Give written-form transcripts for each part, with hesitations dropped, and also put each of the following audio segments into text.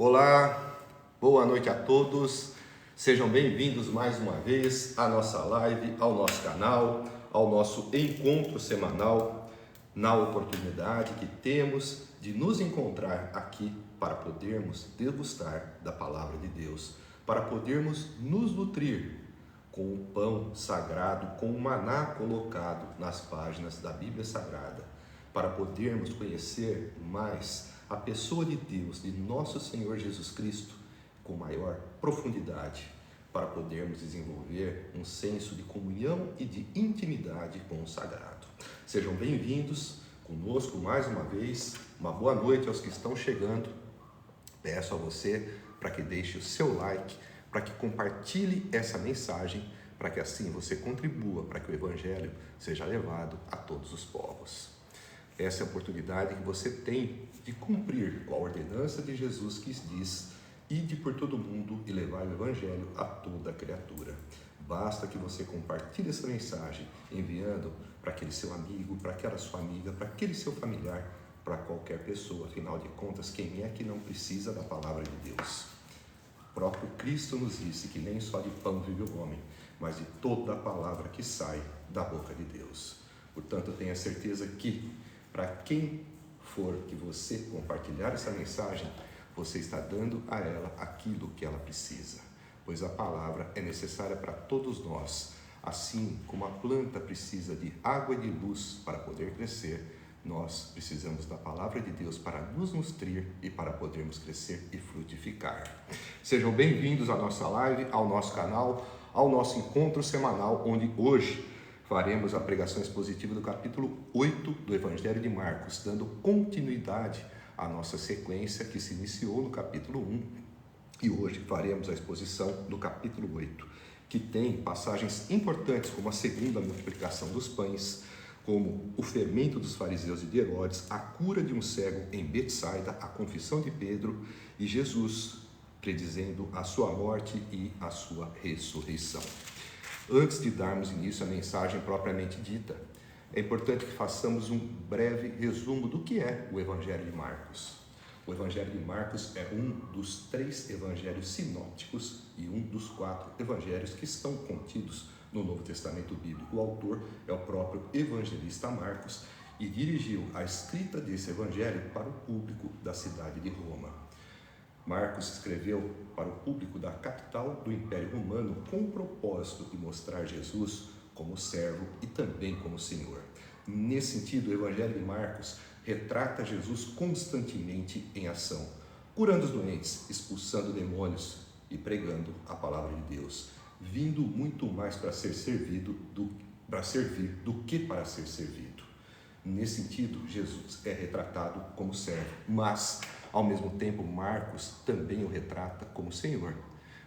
Olá, boa noite a todos, sejam bem-vindos mais uma vez à nossa live, ao nosso canal, ao nosso encontro semanal, na oportunidade que temos de nos encontrar aqui para podermos degustar da Palavra de Deus, para podermos nos nutrir com o pão sagrado, com o maná colocado nas páginas da Bíblia Sagrada, para podermos conhecer mais a pessoa de Deus, de nosso Senhor Jesus Cristo, com maior profundidade, para podermos desenvolver um senso de comunhão e de intimidade com o sagrado. Sejam bem-vindos conosco mais uma vez, uma boa noite aos que estão chegando. Peço a você para que deixe o seu like, para que compartilhe essa mensagem, para que assim você contribua para que o Evangelho seja levado a todos os povos. Essa é a oportunidade que você tem de cumprir com a ordenança de Jesus que diz: ide por todo mundo e levai o Evangelho a toda criatura. Basta que você compartilhe essa mensagem, enviando para aquele seu amigo, para aquela sua amiga, para aquele seu familiar, para qualquer pessoa. Afinal de contas, quem é que não precisa da palavra de Deus? O próprio Cristo nos disse que nem só de pão vive o homem, mas de toda a palavra que sai da boca de Deus. Portanto, tenha certeza que, para quem for que você compartilhar essa mensagem, você está dando a ela aquilo que ela precisa, pois a palavra é necessária para todos nós. Assim como a planta precisa de água e de luz para poder crescer, nós precisamos da palavra de Deus para nos nutrir e para podermos crescer e frutificar. Sejam bem-vindos à nossa live, ao nosso canal, ao nosso encontro semanal, onde hoje faremos a pregação expositiva do capítulo 8 do Evangelho de Marcos, dando continuidade à nossa sequência que se iniciou no capítulo 1, e hoje faremos a exposição do capítulo 8, que tem passagens importantes como a segunda multiplicação dos pães, como o fermento dos fariseus e de Herodes, a cura de um cego em Betsaida, a confissão de Pedro e Jesus predizendo a sua morte e a sua ressurreição. Antes de darmos início à mensagem propriamente dita, é importante que façamos um breve resumo do que é o Evangelho de Marcos. O Evangelho de Marcos é um dos 3 evangelhos sinópticos e um dos 4 evangelhos que estão contidos no Novo Testamento Bíblico. O autor é o próprio evangelista Marcos e dirigiu a escrita desse evangelho para o público da cidade de Roma. Marcos escreveu para o público da capital do Império Romano com o propósito de mostrar Jesus como servo e também como Senhor. Nesse sentido, o Evangelho de Marcos retrata Jesus constantemente em ação, curando os doentes, expulsando demônios e pregando a palavra de Deus, vindo muito mais para ser servido para servir do que para ser servido. Nesse sentido, Jesus é retratado como servo, mas ao mesmo tempo Marcos também o retrata como Senhor,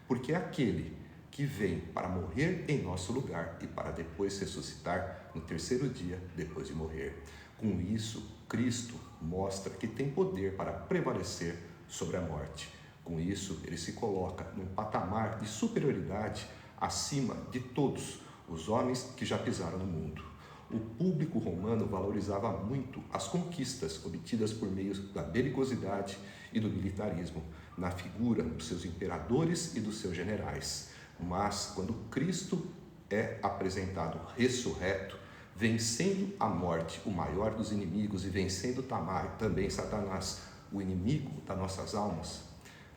porque é aquele que vem para morrer em nosso lugar e para depois ressuscitar no terceiro dia depois de morrer. Com isso, Cristo mostra que tem poder para prevalecer sobre a morte. Com isso, ele se coloca num patamar de superioridade acima de todos os homens que já pisaram no mundo. O público romano valorizava muito as conquistas obtidas por meio da belicosidade e do militarismo, na figura dos seus imperadores e dos seus generais. Mas quando Cristo é apresentado ressurreto, vencendo a morte, o maior dos inimigos, e vencendo também Satanás, o inimigo das nossas almas,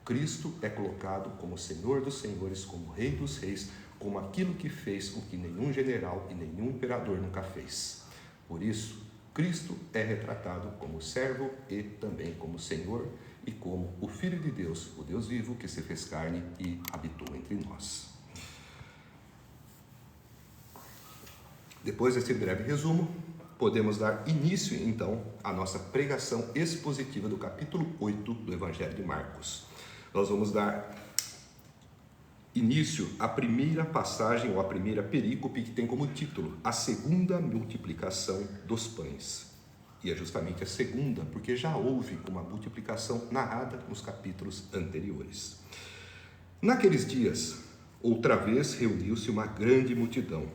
Cristo é colocado como Senhor dos senhores, como Rei dos reis, como aquilo que fez o que nenhum general e nenhum imperador nunca fez. Por isso, Cristo é retratado como servo e também como Senhor e como o Filho de Deus, o Deus vivo que se fez carne e habitou entre nós. Depois desse breve resumo, podemos dar início então à nossa pregação expositiva do capítulo 8 do Evangelho de Marcos. Nós vamos dar início à primeira passagem ou à primeira perícope que tem como título a segunda multiplicação dos pães. E é justamente a segunda, porque já houve uma multiplicação narrada nos capítulos anteriores. Naqueles dias, outra vez reuniu-se uma grande multidão.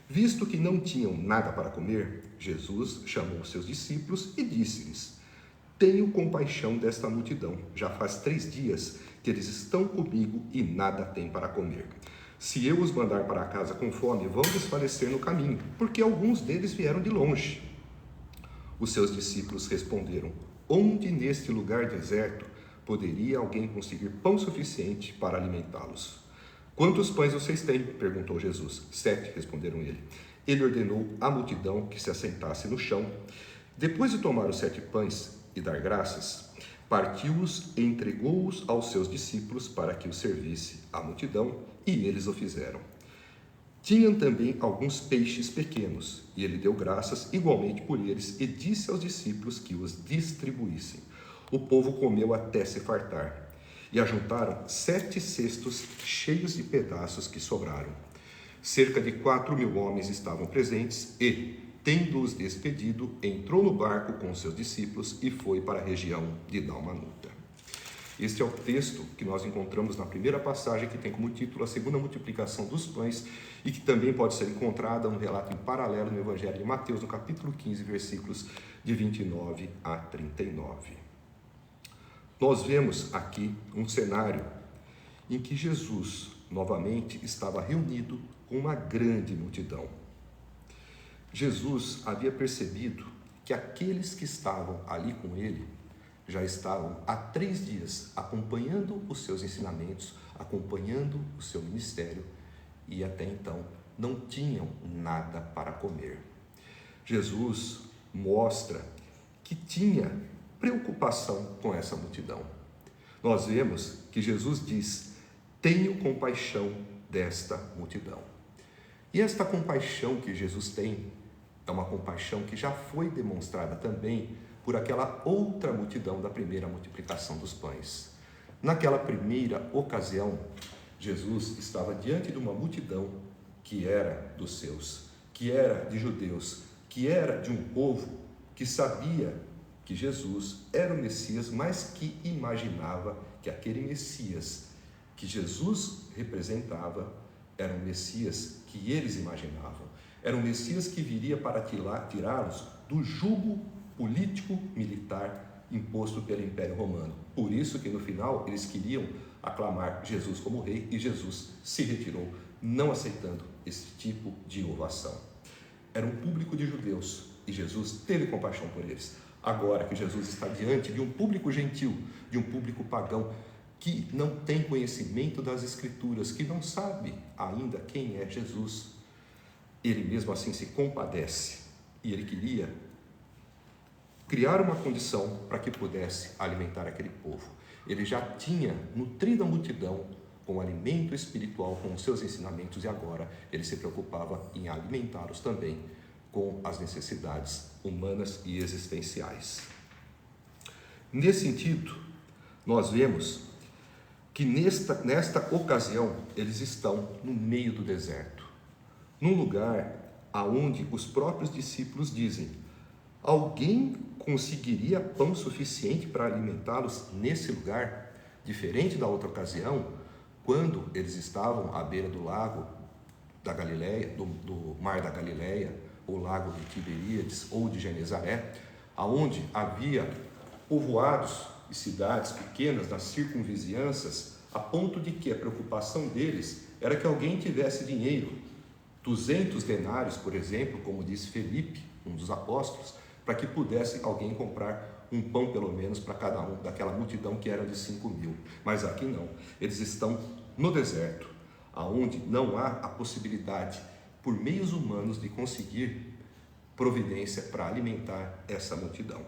Visto que não tinham nada para comer, Jesus chamou seus discípulos e disse-lhes: tenho compaixão desta multidão. Já faz 3 dias que eles estão comigo e nada têm para comer. Se eu os mandar para casa com fome, vão desfalecer no caminho, porque alguns deles vieram de longe. Os seus discípulos responderam: onde neste lugar deserto poderia alguém conseguir pão suficiente para alimentá-los? Quantos pães vocês têm? Perguntou Jesus. 7, responderam ele. Ele ordenou à multidão que se assentasse no chão. Depois de tomar os 7 pães e dar graças, partiu-os e entregou-os aos seus discípulos para que os servisse à multidão, e eles o fizeram. Tinham também alguns peixes pequenos, e ele deu graças igualmente por eles, e disse aos discípulos que os distribuíssem. O povo comeu até se fartar, e ajuntaram 7 cestos cheios de pedaços que sobraram. Cerca de 4.000 homens estavam presentes, e, tendo-os despedido, entrou no barco com seus discípulos e foi para a região de Dalmanuta. Este é o texto que nós encontramos na primeira passagem, que tem como título a segunda multiplicação dos pães, e que também pode ser encontrada no relato em paralelo no Evangelho de Mateus, no capítulo 15, versículos de 29 a 39. Nós vemos aqui um cenário em que Jesus, novamente, estava reunido com uma grande multidão. Jesus havia percebido que aqueles que estavam ali com ele já estavam há 3 dias acompanhando os seus ensinamentos, acompanhando o seu ministério, e até então não tinham nada para comer. Jesus mostra que tinha preocupação com essa multidão. Nós vemos que Jesus diz: tenho compaixão desta multidão. E esta compaixão que Jesus tem é uma compaixão que já foi demonstrada também por aquela outra multidão da primeira multiplicação dos pães. Naquela primeira ocasião, Jesus estava diante de uma multidão que era dos seus, que era de judeus, que era de um povo que sabia que Jesus era o Messias, mas que imaginava que aquele Messias que Jesus representava era um Messias que eles imaginavam. Era um Messias que viria para tirá-los do jugo político-militar imposto pelo Império Romano. Por isso que no final eles queriam aclamar Jesus como rei, e Jesus se retirou, não aceitando esse tipo de ovação. Era um público de judeus e Jesus teve compaixão por eles. Agora que Jesus está diante de um público gentil, de um público pagão, que não tem conhecimento das Escrituras, que não sabe ainda quem é Jesus, ele mesmo assim se compadece, e ele queria criar uma condição para que pudesse alimentar aquele povo. Ele já tinha nutrido a multidão com alimento espiritual, com os seus ensinamentos, e agora ele se preocupava em alimentá-los também com as necessidades humanas e existenciais. Nesse sentido, nós vemos que nesta ocasião eles estão no meio do deserto, num lugar aonde os próprios discípulos dizem: alguém conseguiria pão suficiente para alimentá-los nesse lugar? Diferente da outra ocasião, quando eles estavam à beira do lago da Galileia, do mar da Galileia, ou lago de Tiberíades ou de Genezaré, aonde havia povoados e cidades pequenas nas circunvizinhanças, a ponto de que a preocupação deles era que alguém tivesse dinheiro, 200 denários, por exemplo, como disse Felipe, um dos apóstolos, para que pudesse alguém comprar um pão pelo menos para cada um daquela multidão que era de 5.000. Mas aqui não, eles estão no deserto, aonde não há a possibilidade, por meios humanos, de conseguir providência para alimentar essa multidão.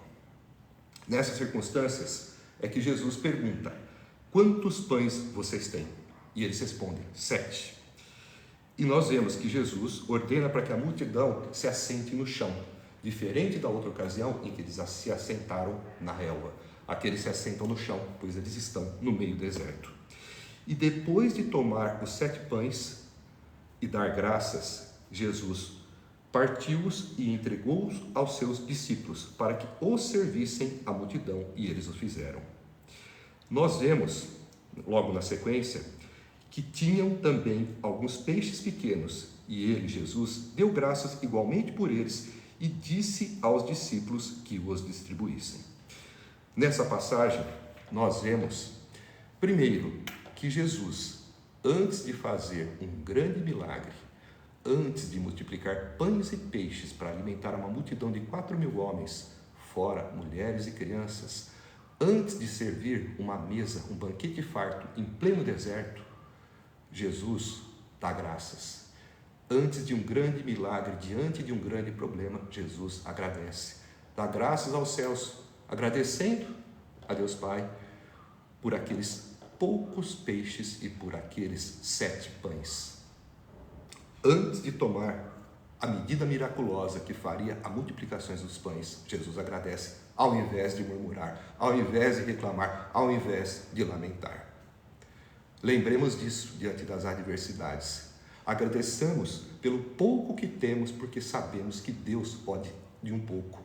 Nessas circunstâncias é que Jesus pergunta: quantos pães vocês têm? E eles respondem: 7. E nós vemos que Jesus ordena para que a multidão se assente no chão, diferente da outra ocasião em que eles se assentaram na relva. Aqui eles se assentam no chão, pois eles estão no meio do deserto. E depois de tomar os 7 pães e dar graças, Jesus partiu-os e entregou-os aos seus discípulos para que os servissem à multidão, e eles o fizeram. Nós vemos, logo na sequência, que tinham também alguns peixes pequenos, e ele, Jesus, deu graças igualmente por eles e disse aos discípulos que os distribuíssem. Nessa passagem, nós vemos, primeiro, que Jesus, antes de fazer um grande milagre, antes de multiplicar pães e peixes para alimentar uma multidão de 4.000 homens, fora mulheres e crianças, antes de servir uma mesa, um banquete farto em pleno deserto, Jesus dá graças. Antes de um grande milagre, diante de um grande problema, Jesus agradece. Dá graças aos céus, agradecendo a Deus Pai por aqueles poucos peixes e por aqueles 7 pães. Antes de tomar a medida miraculosa que faria a multiplicação dos pães, Jesus agradece, ao invés de murmurar, ao invés de reclamar, ao invés de lamentar. Lembremos disso diante das adversidades. Agradeçamos pelo pouco que temos, porque sabemos que Deus pode, de um pouco,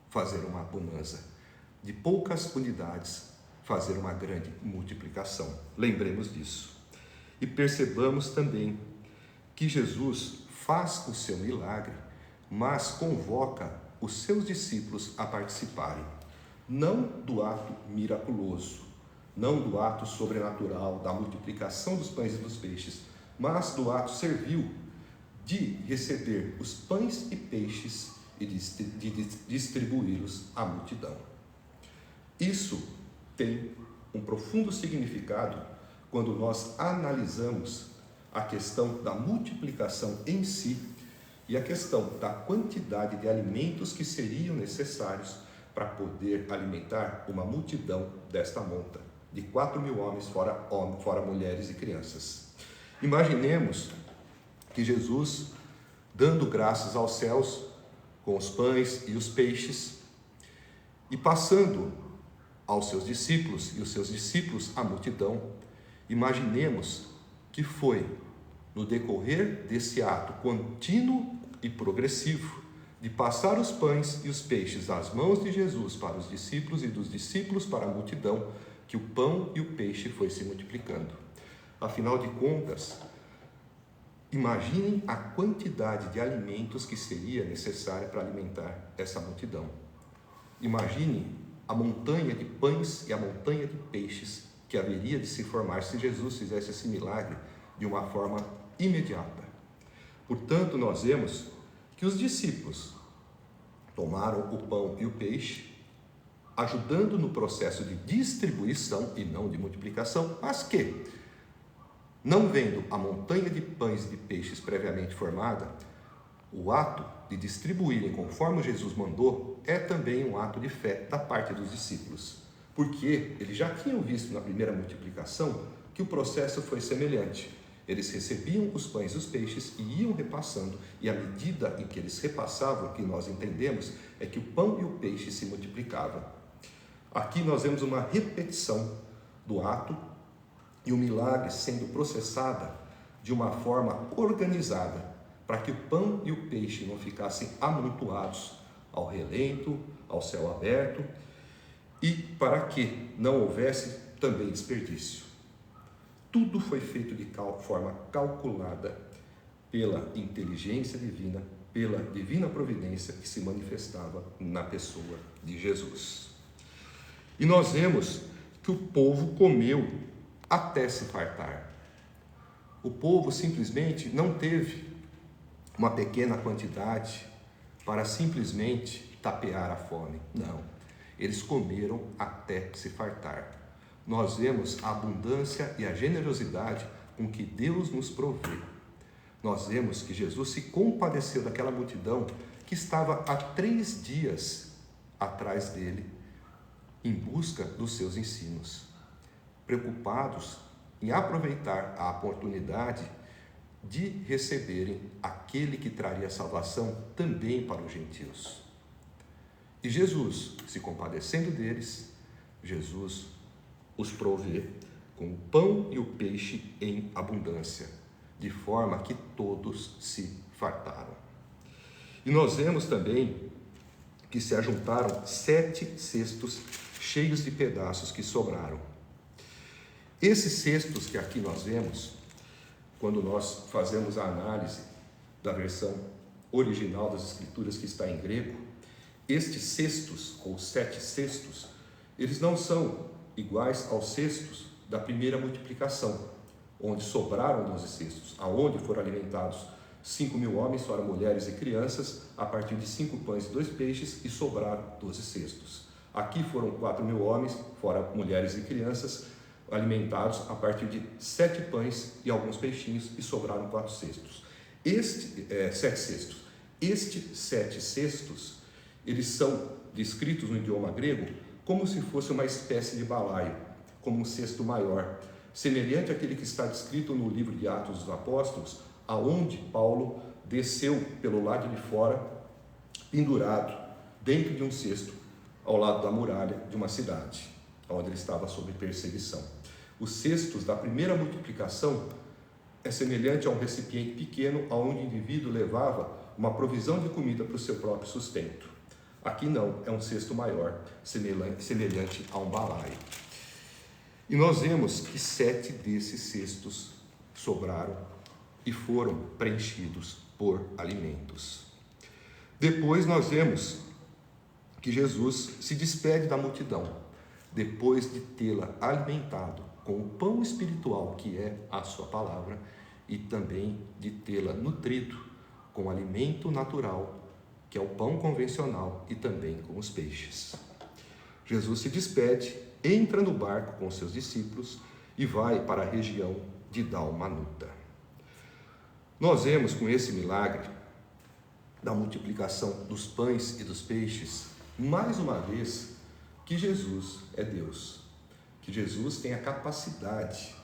fazer uma bonança. De poucas unidades, fazer uma grande multiplicação. Lembremos disso. E percebamos também que Jesus faz o seu milagre, mas convoca os seus discípulos a participarem, não do ato miraculoso, não do ato sobrenatural, da multiplicação dos pães e dos peixes, mas do ato servil de receber os pães e peixes e de distribuí-los à multidão. Isso tem um profundo significado quando nós analisamos a questão da multiplicação em si e a questão da quantidade de alimentos que seriam necessários para poder alimentar uma multidão desta monta, de 4.000 homens, fora mulheres e crianças. Imaginemos que Jesus, dando graças aos céus, com os pães e os peixes, e passando aos seus discípulos, e os seus discípulos à multidão, imaginemos que foi no decorrer desse ato contínuo e progressivo, de passar os pães e os peixes das mãos de Jesus para os discípulos e dos discípulos para a multidão, que o pão e o peixe foi se multiplicando. Afinal de contas, imaginem a quantidade de alimentos que seria necessária para alimentar essa multidão. Imagine a montanha de pães e a montanha de peixes que haveria de se formar se Jesus fizesse esse milagre de uma forma imediata. Portanto, nós vemos que os discípulos tomaram o pão e o peixe, ajudando no processo de distribuição e não de multiplicação, mas que, não vendo a montanha de pães e de peixes previamente formada, o ato de distribuírem conforme Jesus mandou é também um ato de fé da parte dos discípulos, porque eles já tinham visto na primeira multiplicação que o processo foi semelhante. Eles recebiam os pães e os peixes e iam repassando, e à medida em que eles repassavam, o que nós entendemos é que o pão e o peixe se multiplicavam. Aqui nós vemos uma repetição do ato e o milagre sendo processada de uma forma organizada, para que o pão e o peixe não ficassem amontoados ao relento, ao céu aberto, e para que não houvesse também desperdício. Tudo foi feito de forma calculada pela inteligência divina, pela divina providência que se manifestava na pessoa de Jesus. E nós vemos que o povo comeu até se fartar. O povo simplesmente não teve uma pequena quantidade para simplesmente tapear a fome. Não, eles comeram até se fartar. Nós vemos a abundância e a generosidade com que Deus nos provê. Nós vemos que Jesus se compadeceu daquela multidão que estava há 3 dias atrás dele, em busca dos seus ensinos, preocupados em aproveitar a oportunidade de receberem aquele que traria salvação também para os gentios. E Jesus, se compadecendo deles, Jesus os provê com o pão e o peixe em abundância, de forma que todos se fartaram. E nós vemos também que se ajuntaram 7 cestos cheios de pedaços que sobraram. Esses cestos que aqui nós vemos, quando nós fazemos a análise da versão original das Escrituras, que está em grego, estes cestos, ou 7 cestos, Eles não são iguais aos cestos da primeira multiplicação, onde sobraram 12 cestos, aonde foram alimentados 5.000 homens, fora mulheres e crianças, a partir de 5 pães e 2 peixes, e sobraram 12 cestos. Aqui foram 4.000 homens, fora mulheres e crianças, alimentados a partir de 7 pães e alguns peixinhos, e sobraram 4 cestos. 7 cestos. Estes 7 cestos, eles são descritos no idioma grego como se fosse uma espécie de balaio, como um cesto maior, semelhante àquele que está descrito no livro de Atos dos Apóstolos, aonde Paulo desceu pelo lado de fora, pendurado dentro de um cesto, ao lado da muralha de uma cidade, onde ele estava sob perseguição. Os cestos da primeira multiplicação é semelhante a um recipiente pequeno, aonde o indivíduo levava uma provisão de comida para o seu próprio sustento. Aqui não, é um cesto maior, semelhante a um balaio. E nós vemos que 7 desses cestos sobraram e foram preenchidos por alimentos. Depois nós vemos que Jesus se despede da multidão, depois de tê-la alimentado com o pão espiritual, que é a sua palavra, e também de tê-la nutrido com o alimento natural, que é o pão convencional, e também com os peixes. Jesus se despede, entra no barco com seus discípulos e vai para a região de Dalmanuta. Nós vemos com esse milagre da multiplicação dos pães e dos peixes, mais uma vez, que Jesus é Deus, que Jesus tem a capacidade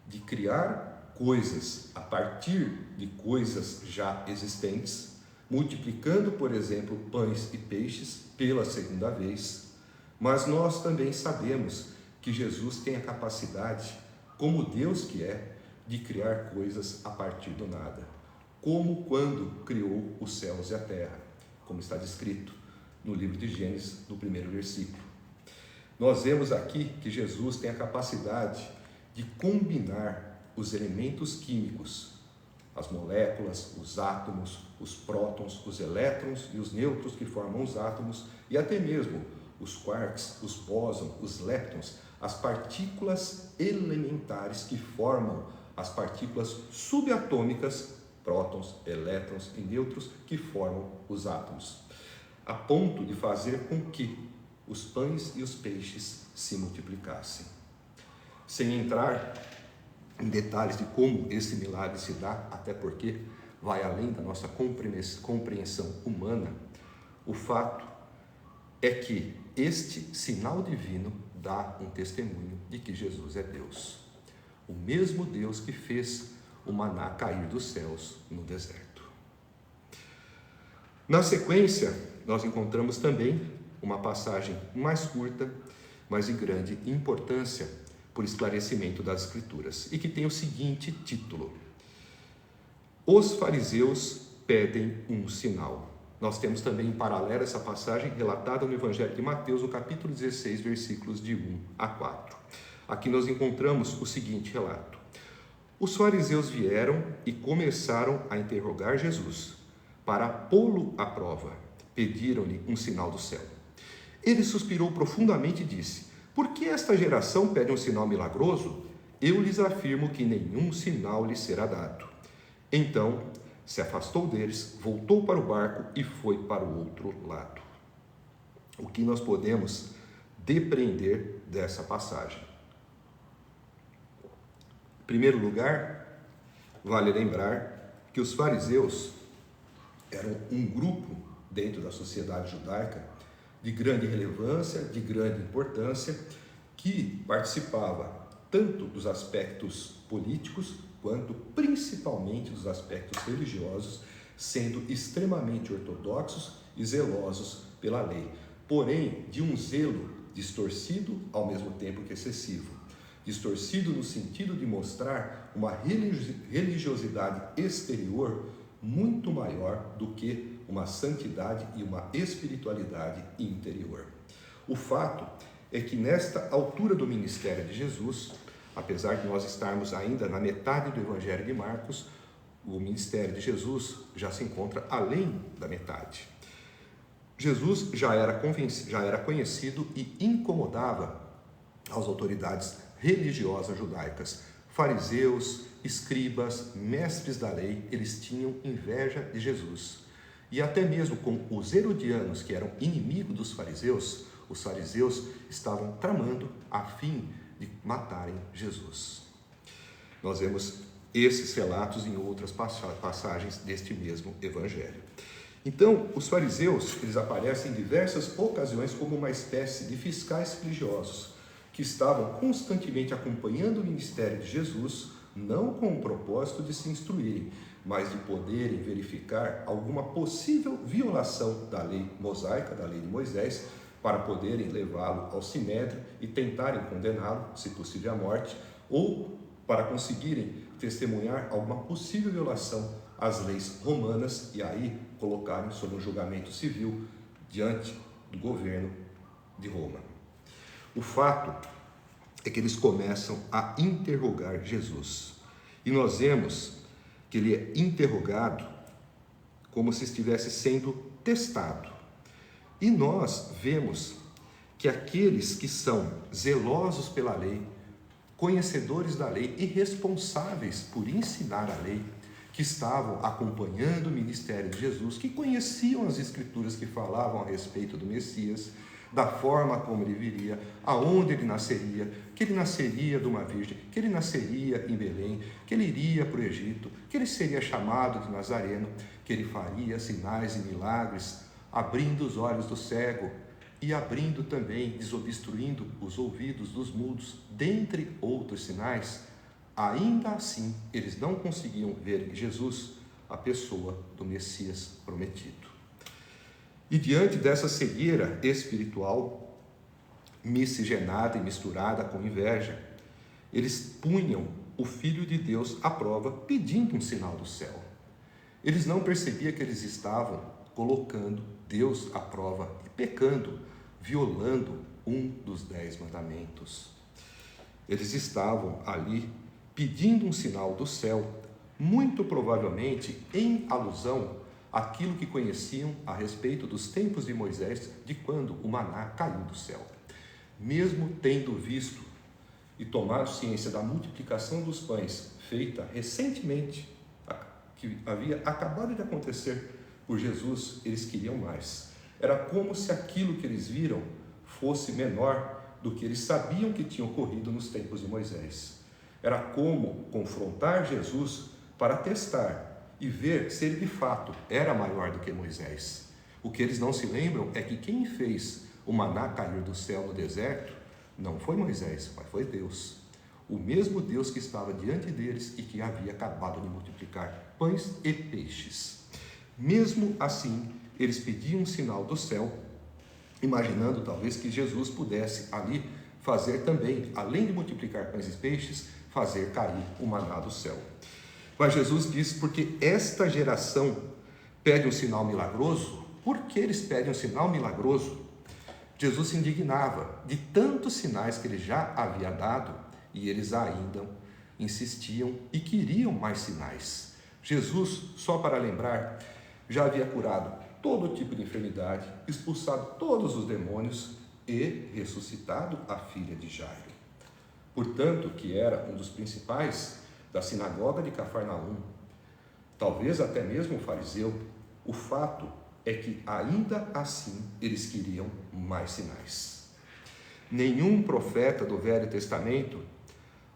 de criar coisas a partir de coisas já existentes, multiplicando, por exemplo, pães e peixes pela segunda vez, mas nós também sabemos que Jesus tem a capacidade, como Deus que é, de criar coisas a partir do nada, como quando criou os céus e a terra, como está descrito no livro de Gênesis, no primeiro versículo. Nós vemos aqui que Jesus tem a capacidade de combinar os elementos químicos, as moléculas, os átomos, os prótons, os elétrons e os nêutrons que formam os átomos, e até mesmo os quarks, os bósons, os leptons, as partículas elementares que formam as partículas subatômicas, prótons, elétrons e nêutrons, que formam os átomos, a ponto de fazer com que os pães e os peixes se multiplicassem. Sem entrar em detalhes de como esse milagre se dá, até porque vai além da nossa compreensão humana, o fato é que este sinal divino dá um testemunho de que Jesus é Deus, o mesmo Deus que fez o maná cair dos céus no deserto. Na sequência, nós encontramos também uma passagem mais curta, mas de grande importância por esclarecimento das Escrituras, e que tem o seguinte título: Os fariseus pedem um sinal. Nós temos também em paralelo essa passagem relatada no Evangelho de Mateus, no capítulo 16, versículos de 1 a 4. Aqui nós encontramos o seguinte relato: Os fariseus vieram e começaram a interrogar Jesus para pô-lo à prova. Pediram-lhe um sinal do céu. Ele suspirou profundamente e disse: Por que esta geração pede um sinal milagroso? Eu lhes afirmo que nenhum sinal lhes será dado. Então se afastou deles, voltou para o barco e foi para o outro lado. O que nós podemos depreender dessa passagem? Em primeiro lugar, vale lembrar que os fariseus eram um grupo dentro da sociedade judaica de grande relevância, de grande importância, que participava tanto dos aspectos políticos quanto principalmente dos aspectos religiosos, sendo extremamente ortodoxos e zelosos pela lei, porém de um zelo distorcido ao mesmo tempo que excessivo. Distorcido no sentido de mostrar uma religiosidade exterior muito maior do que uma santidade e uma espiritualidade interior. O fato é que nesta altura do ministério de Jesus, apesar de nós estarmos ainda na metade do Evangelho de Marcos, o ministério de Jesus já se encontra além da metade. Jesus já era conhecido e incomodava as autoridades religiosas judaicas. Fariseus, escribas, mestres da lei, eles tinham inveja de Jesus. E até mesmo com os herodianos, que eram inimigos dos fariseus, os fariseus estavam tramando a fim de matarem Jesus. Nós vemos esses relatos em outras passagens deste mesmo evangelho. Então, os fariseus, eles aparecem em diversas ocasiões como uma espécie de fiscais religiosos, que estavam constantemente acompanhando o ministério de Jesus, não com o propósito de se instruírem, mas de poderem verificar alguma possível violação da lei mosaica, da lei de Moisés, para poderem levá-lo ao sinédrio e tentarem condená-lo, se possível à morte, ou para conseguirem testemunhar alguma possível violação às leis romanas e aí colocarem sob um julgamento civil diante do governo de Roma. O fato é que eles começam a interrogar Jesus. E nós vemos que ele é interrogado como se estivesse sendo testado. E nós vemos que aqueles que são zelosos pela lei, conhecedores da lei e responsáveis por ensinar a lei, que estavam acompanhando o ministério de Jesus, que conheciam as escrituras que falavam a respeito do Messias, da forma como ele viria, aonde ele nasceria, que ele nasceria de uma virgem, que ele nasceria em Belém, que ele iria para o Egito, que ele seria chamado de Nazareno, que ele faria sinais e milagres, abrindo os olhos do cego e abrindo também, desobstruindo os ouvidos dos mudos, dentre outros sinais. Ainda assim, eles não conseguiam ver em Jesus a pessoa do Messias prometido. E diante dessa cegueira espiritual, miscigenada e misturada com inveja, eles punham o Filho de Deus à prova, pedindo um sinal do céu. Eles não percebiam que eles estavam colocando Deus à prova e pecando, violando um dos 10 mandamentos. Eles estavam ali pedindo um sinal do céu, muito provavelmente em alusão àquilo que conheciam a respeito dos tempos de Moisés, de quando o maná caiu do céu. Mesmo tendo visto e tomado ciência da multiplicação dos pães, feita recentemente, que havia acabado de acontecer por Jesus, eles queriam mais. Era como se aquilo que eles viram fosse menor do que eles sabiam que tinha ocorrido nos tempos de Moisés. Era como confrontar Jesus para testar e ver se ele de fato era maior do que Moisés. O que eles não se lembram é que quem fez o maná cair do céu no deserto não foi Moisés, mas foi Deus. O mesmo Deus que estava diante deles e que havia acabado de multiplicar pães e peixes. Mesmo assim, eles pediam um sinal do céu, imaginando talvez que Jesus pudesse ali fazer também, além de multiplicar pães e peixes, fazer cair o maná do céu. Mas Jesus diz, porque esta geração pede um sinal milagroso. Por que eles pedem um sinal milagroso? Jesus se indignava de tantos sinais que ele já havia dado e eles ainda insistiam e queriam mais sinais. Jesus, só para lembrar, já havia curado todo tipo de enfermidade, expulsado todos os demônios e ressuscitado a filha de Jairo. Portanto, que era um dos principais da sinagoga de Cafarnaum, talvez até mesmo o fariseu, o fato é que ainda assim eles queriam mais sinais. Nenhum profeta do Velho Testamento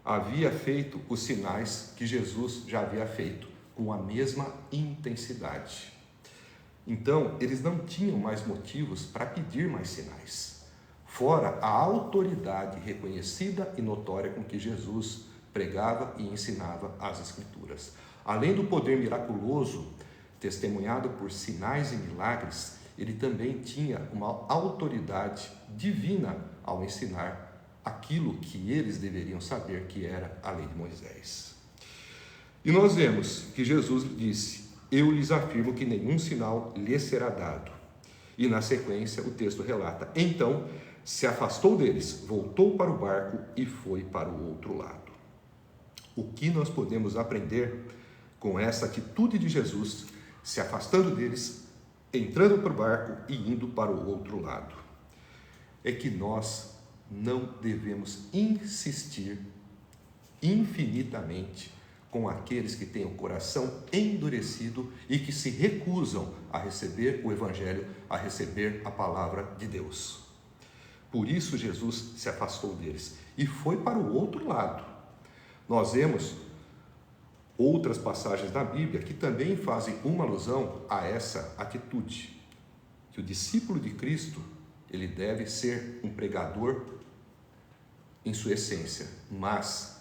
havia feito os sinais que Jesus já havia feito, com a mesma intensidade. Então, eles não tinham mais motivos para pedir mais sinais, fora a autoridade reconhecida e notória com que Jesus pregava e ensinava as Escrituras. Além do poder miraculoso testemunhado por sinais e milagres, ele também tinha uma autoridade divina ao ensinar aquilo que eles deveriam saber, que era a lei de Moisés. E nós vemos que Jesus disse: eu lhes afirmo que nenhum sinal lhes será dado. E na sequência o texto relata: então se afastou deles, voltou para o barco e foi para o outro lado. O que nós podemos aprender com essa atitude de Jesus, se afastando deles, entrando para o barco e indo para o outro lado. É que nós não devemos insistir infinitamente com aqueles que têm o coração endurecido e que se recusam a receber o Evangelho, a receber a palavra de Deus. Por isso Jesus se afastou deles e foi para o outro lado. Nós vemos outras passagens da Bíblia que também fazem uma alusão a essa atitude, que o discípulo de Cristo, ele deve ser um pregador em sua essência, mas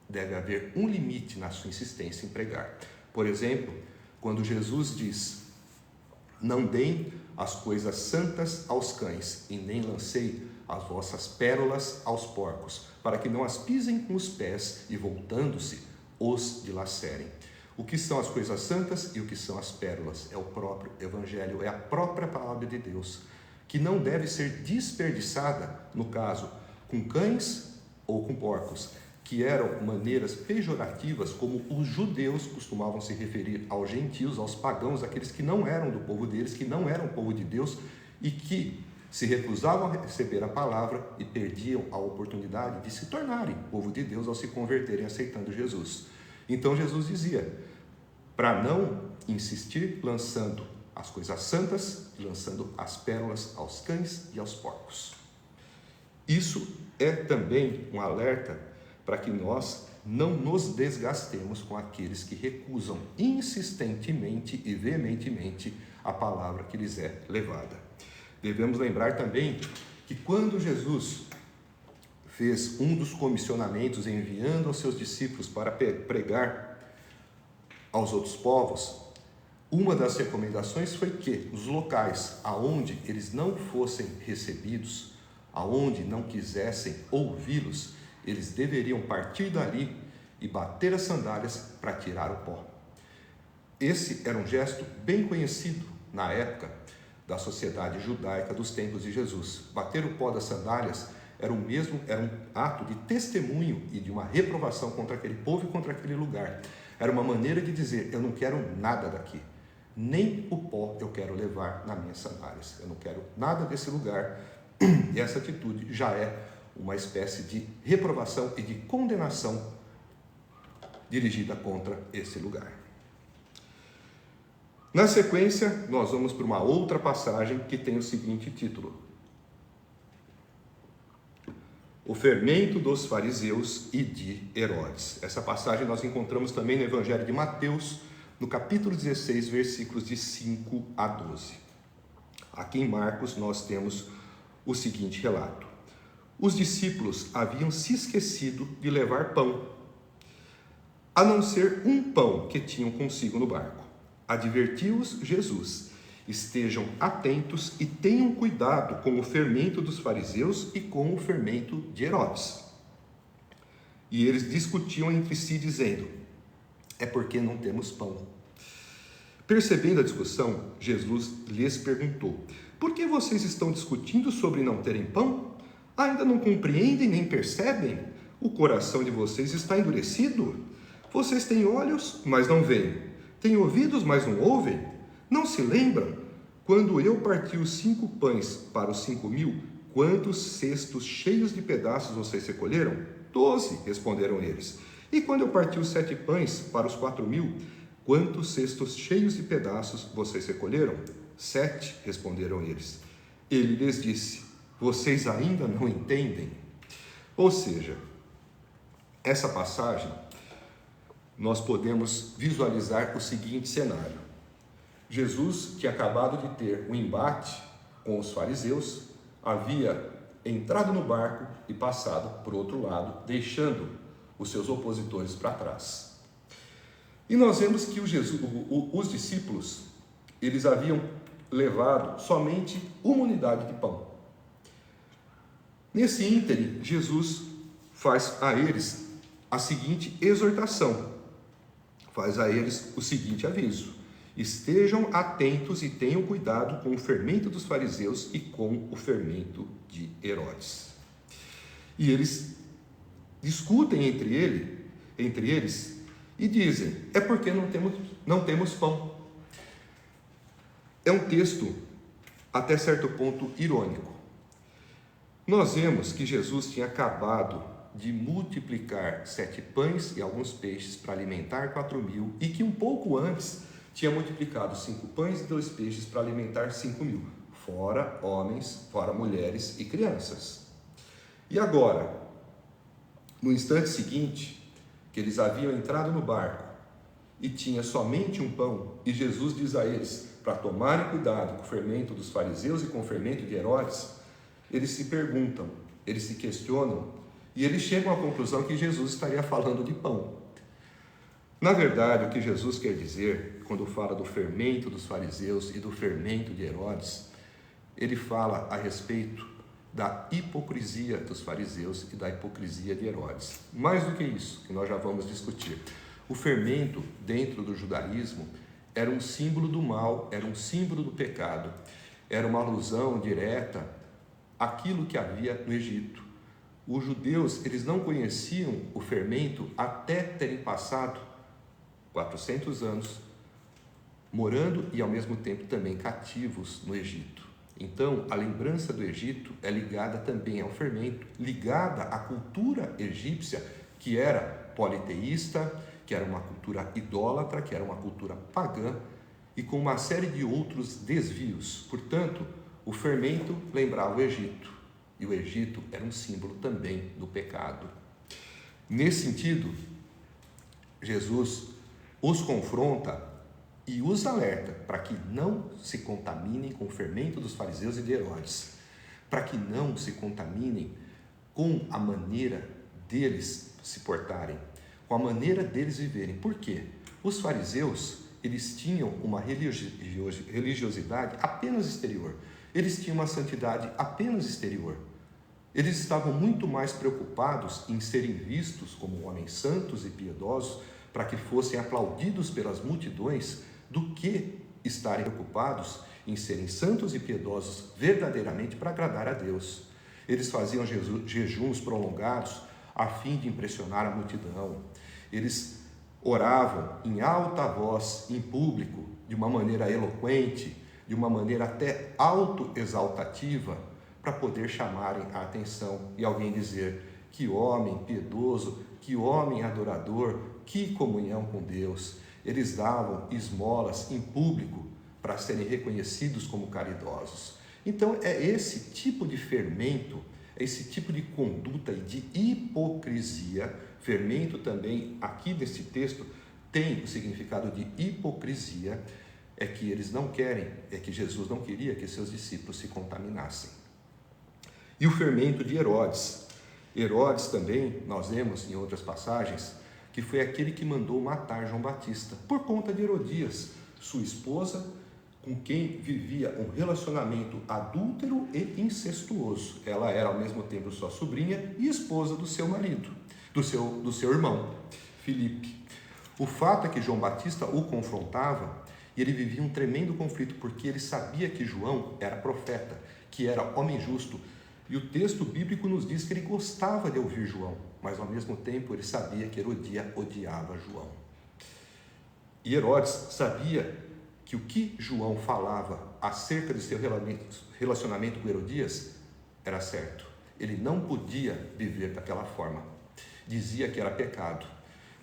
deve haver um limite na sua insistência em pregar. Por exemplo, quando Jesus diz: não deem as coisas santas aos cães, e nem lancei as vossas pérolas aos porcos, para que não as pisem com os pés e, voltando-se, os dilacerem. O que são as coisas santas e o que são as pérolas? É o próprio Evangelho, é a própria palavra de Deus, que não deve ser desperdiçada, no caso, com cães ou com porcos, que eram maneiras pejorativas como os judeus costumavam se referir aos gentios, aos pagãos, aqueles que não eram do povo deles, que não eram o povo de Deus e que se recusavam a receber a palavra e perdiam a oportunidade de se tornarem povo de Deus ao se converterem aceitando Jesus. Então Jesus dizia para não insistir lançando as coisas santas e lançando as pérolas aos cães e aos porcos. Isso é também um alerta para que nós não nos desgastemos com aqueles que recusam insistentemente e veementemente a palavra que lhes é levada. Devemos lembrar também que quando Jesus fez um dos comissionamentos enviando aos seus discípulos para pregar aos outros povos, uma das recomendações foi que os locais aonde eles não fossem recebidos, aonde não quisessem ouvi-los, eles deveriam partir dali e bater as sandálias para tirar o pó. Esse era um gesto bem conhecido na época da sociedade judaica dos tempos de Jesus. Bater o pó das sandálias era um ato de testemunho e de uma reprovação contra aquele povo e contra aquele lugar. Era uma maneira de dizer: eu não quero nada daqui, nem o pó eu quero levar nas minhas sandálias, eu não quero nada desse lugar. E essa atitude já é uma espécie de reprovação e de condenação dirigida contra esse lugar. Na sequência, nós vamos para uma outra passagem que tem o seguinte título: O fermento dos fariseus e de Herodes. Essa passagem nós encontramos também no Evangelho de Mateus, no capítulo 16, versículos de 5 a 12. Aqui em Marcos nós temos o seguinte relato: os discípulos haviam se esquecido de levar pão, a não ser um pão que tinham consigo no barco. Advertiu-os Jesus: estejam atentos e tenham cuidado com o fermento dos fariseus e com o fermento de Herodes. E eles discutiam entre si, dizendo: é porque não temos pão. Percebendo a discussão, Jesus lhes perguntou: por que vocês estão discutindo sobre não terem pão? Ainda não compreendem nem percebem? O coração de vocês está endurecido? Vocês têm olhos, mas não veem. Têm ouvidos, mas não ouvem? Não se lembram? Quando eu parti os 5 pães para os 5.000, quantos cestos cheios de pedaços vocês recolheram? 12, responderam eles. E quando eu parti os 7 pães para os 4.000, quantos cestos cheios de pedaços vocês recolheram? 7, responderam eles. Ele lhes disse: vocês ainda não entendem? Ou seja, essa passagem, nós podemos visualizar o seguinte cenário: Jesus tinha acabado de ter um embate com os fariseus, havia entrado no barco e passado para o outro lado, deixando os seus opositores para trás. E nós vemos que os discípulos, eles haviam levado somente uma unidade de pão. Nesse ínterim, Jesus faz a eles a seguinte exortação, faz a eles o seguinte aviso: estejam atentos e tenham cuidado com o fermento dos fariseus e com o fermento de Herodes. E eles discutem entre eles e dizem: é porque não temos pão. É um texto até certo ponto irônico. Nós vemos que Jesus tinha acabado de multiplicar 7 pães e alguns peixes para alimentar 4.000 e que um pouco antes tinha multiplicado 5 pães e 2 peixes para alimentar 5.000, fora homens, fora mulheres e crianças. E agora, no instante seguinte, que eles haviam entrado no barco e tinha somente um pão, e Jesus diz a eles para tomarem cuidado com o fermento dos fariseus e com o fermento de Herodes, eles se perguntam, eles se questionam, e eles chegam à conclusão que Jesus estaria falando de pão. Na verdade, o que Jesus quer dizer, quando fala do fermento dos fariseus e do fermento de Herodes, ele fala a respeito da hipocrisia dos fariseus e da hipocrisia de Herodes. Mais do que isso, que nós já vamos discutir. O fermento, dentro do judaísmo, era um símbolo do mal, era um símbolo do pecado, era uma alusão direta àquilo que havia no Egito. Os judeus, eles não conheciam o fermento até terem passado 400 anos morando e ao mesmo tempo também cativos no Egito. Então, a lembrança do Egito é ligada também ao fermento, ligada à cultura egípcia, que era politeísta, que era uma cultura idólatra, que era uma cultura pagã, e com uma série de outros desvios. Portanto, o fermento lembrava o Egito, e o Egito era um símbolo também do pecado. Nesse sentido, Jesus os confronta e os alerta para que não se contaminem com o fermento dos fariseus e de Herodes, para que não se contaminem com a maneira deles se portarem, com a maneira deles viverem. Por quê? Os fariseus, eles tinham uma religiosidade apenas exterior, eles tinham uma santidade apenas exterior. Eles estavam muito mais preocupados em serem vistos como homens santos e piedosos, para que fossem aplaudidos pelas multidões, do que estarem preocupados em serem santos e piedosos verdadeiramente para agradar a Deus. Eles faziam jejuns prolongados a fim de impressionar a multidão. Eles oravam em alta voz, em público, de uma maneira eloquente, de uma maneira até autoexaltativa, para poder chamarem a atenção e alguém dizer: que homem piedoso, que homem adorador, que comunhão com Deus. Eles davam esmolas em público para serem reconhecidos como caridosos. Então é esse tipo de fermento, é esse tipo de conduta e de hipocrisia. Fermento também, aqui nesse texto, tem o significado de hipocrisia, é que eles não querem, é que Jesus não queria que seus discípulos se contaminassem. E o fermento de Herodes. Herodes também, nós vemos em outras passagens, que foi aquele que mandou matar João Batista, por conta de Herodias, sua esposa, com quem vivia um relacionamento adúltero e incestuoso. Ela era ao mesmo tempo sua sobrinha e esposa do seu marido, do seu irmão, Filipe. O fato é que João Batista o confrontava e ele vivia um tremendo conflito, porque ele sabia que João era profeta, que era homem justo. E o texto bíblico nos diz que ele gostava de ouvir João, mas ao mesmo tempo ele sabia que Herodia odiava João. E Herodes sabia que o que João falava acerca de seu relacionamento com Herodias era certo. Ele não podia viver daquela forma. Dizia que era pecado,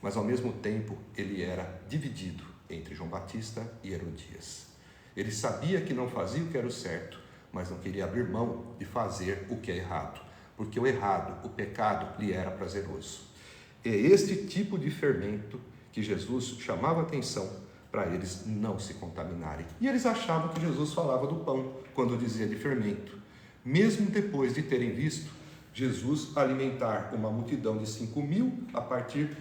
mas ao mesmo tempo ele era dividido entre João Batista e Herodias. Ele sabia que não fazia o que era o certo, mas não queria abrir mão de fazer o que é errado, porque o errado, o pecado, lhe era prazeroso. É este tipo de fermento que Jesus chamava atenção para eles não se contaminarem. E eles achavam que Jesus falava do pão quando dizia de fermento. Mesmo depois de terem visto Jesus alimentar uma multidão de 5.000 a partir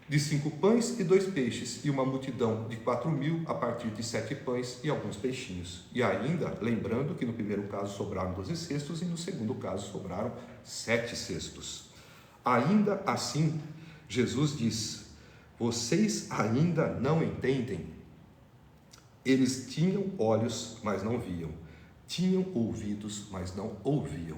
de 5 pães e 2 peixes, e uma multidão de 4.000 a partir de 7 pães e alguns peixinhos. E ainda, lembrando que no primeiro caso sobraram 12 cestos e no segundo caso sobraram 7 cestos. Ainda assim, Jesus diz: vocês ainda não entendem? Eles tinham olhos, mas não viam. Tinham ouvidos, mas não ouviam.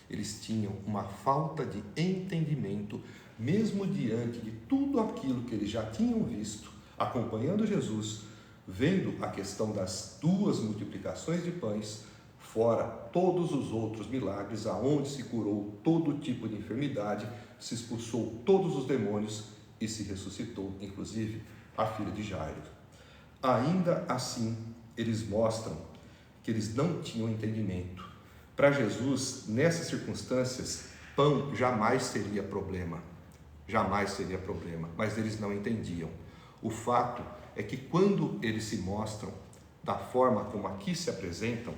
Eles tinham uma falta de entendimento, mesmo diante de tudo aquilo que eles já tinham visto, acompanhando Jesus, vendo a questão das 2 multiplicações de pães, fora todos os outros milagres, aonde se curou todo tipo de enfermidade, se expulsou todos os demônios e se ressuscitou, inclusive, a filha de Jairo. Ainda assim, eles mostram que eles não tinham entendimento. Para Jesus, nessas circunstâncias, pão jamais seria problema. Jamais seria problema, mas eles não entendiam. O fato é que quando eles se mostram da forma como aqui se apresentam,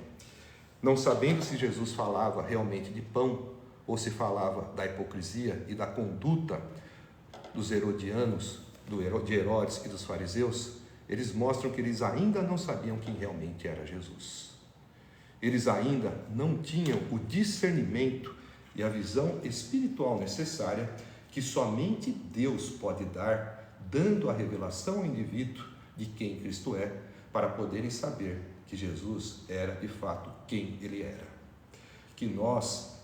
não sabendo se Jesus falava realmente de pão ou se falava da hipocrisia e da conduta dos herodianos, de Herodes e dos fariseus, eles mostram que eles ainda não sabiam quem realmente era Jesus. Eles ainda não tinham o discernimento e a visão espiritual necessária que somente Deus pode dar, dando a revelação ao indivíduo de quem Cristo é, para poderem saber que Jesus era de fato quem Ele era. Que nós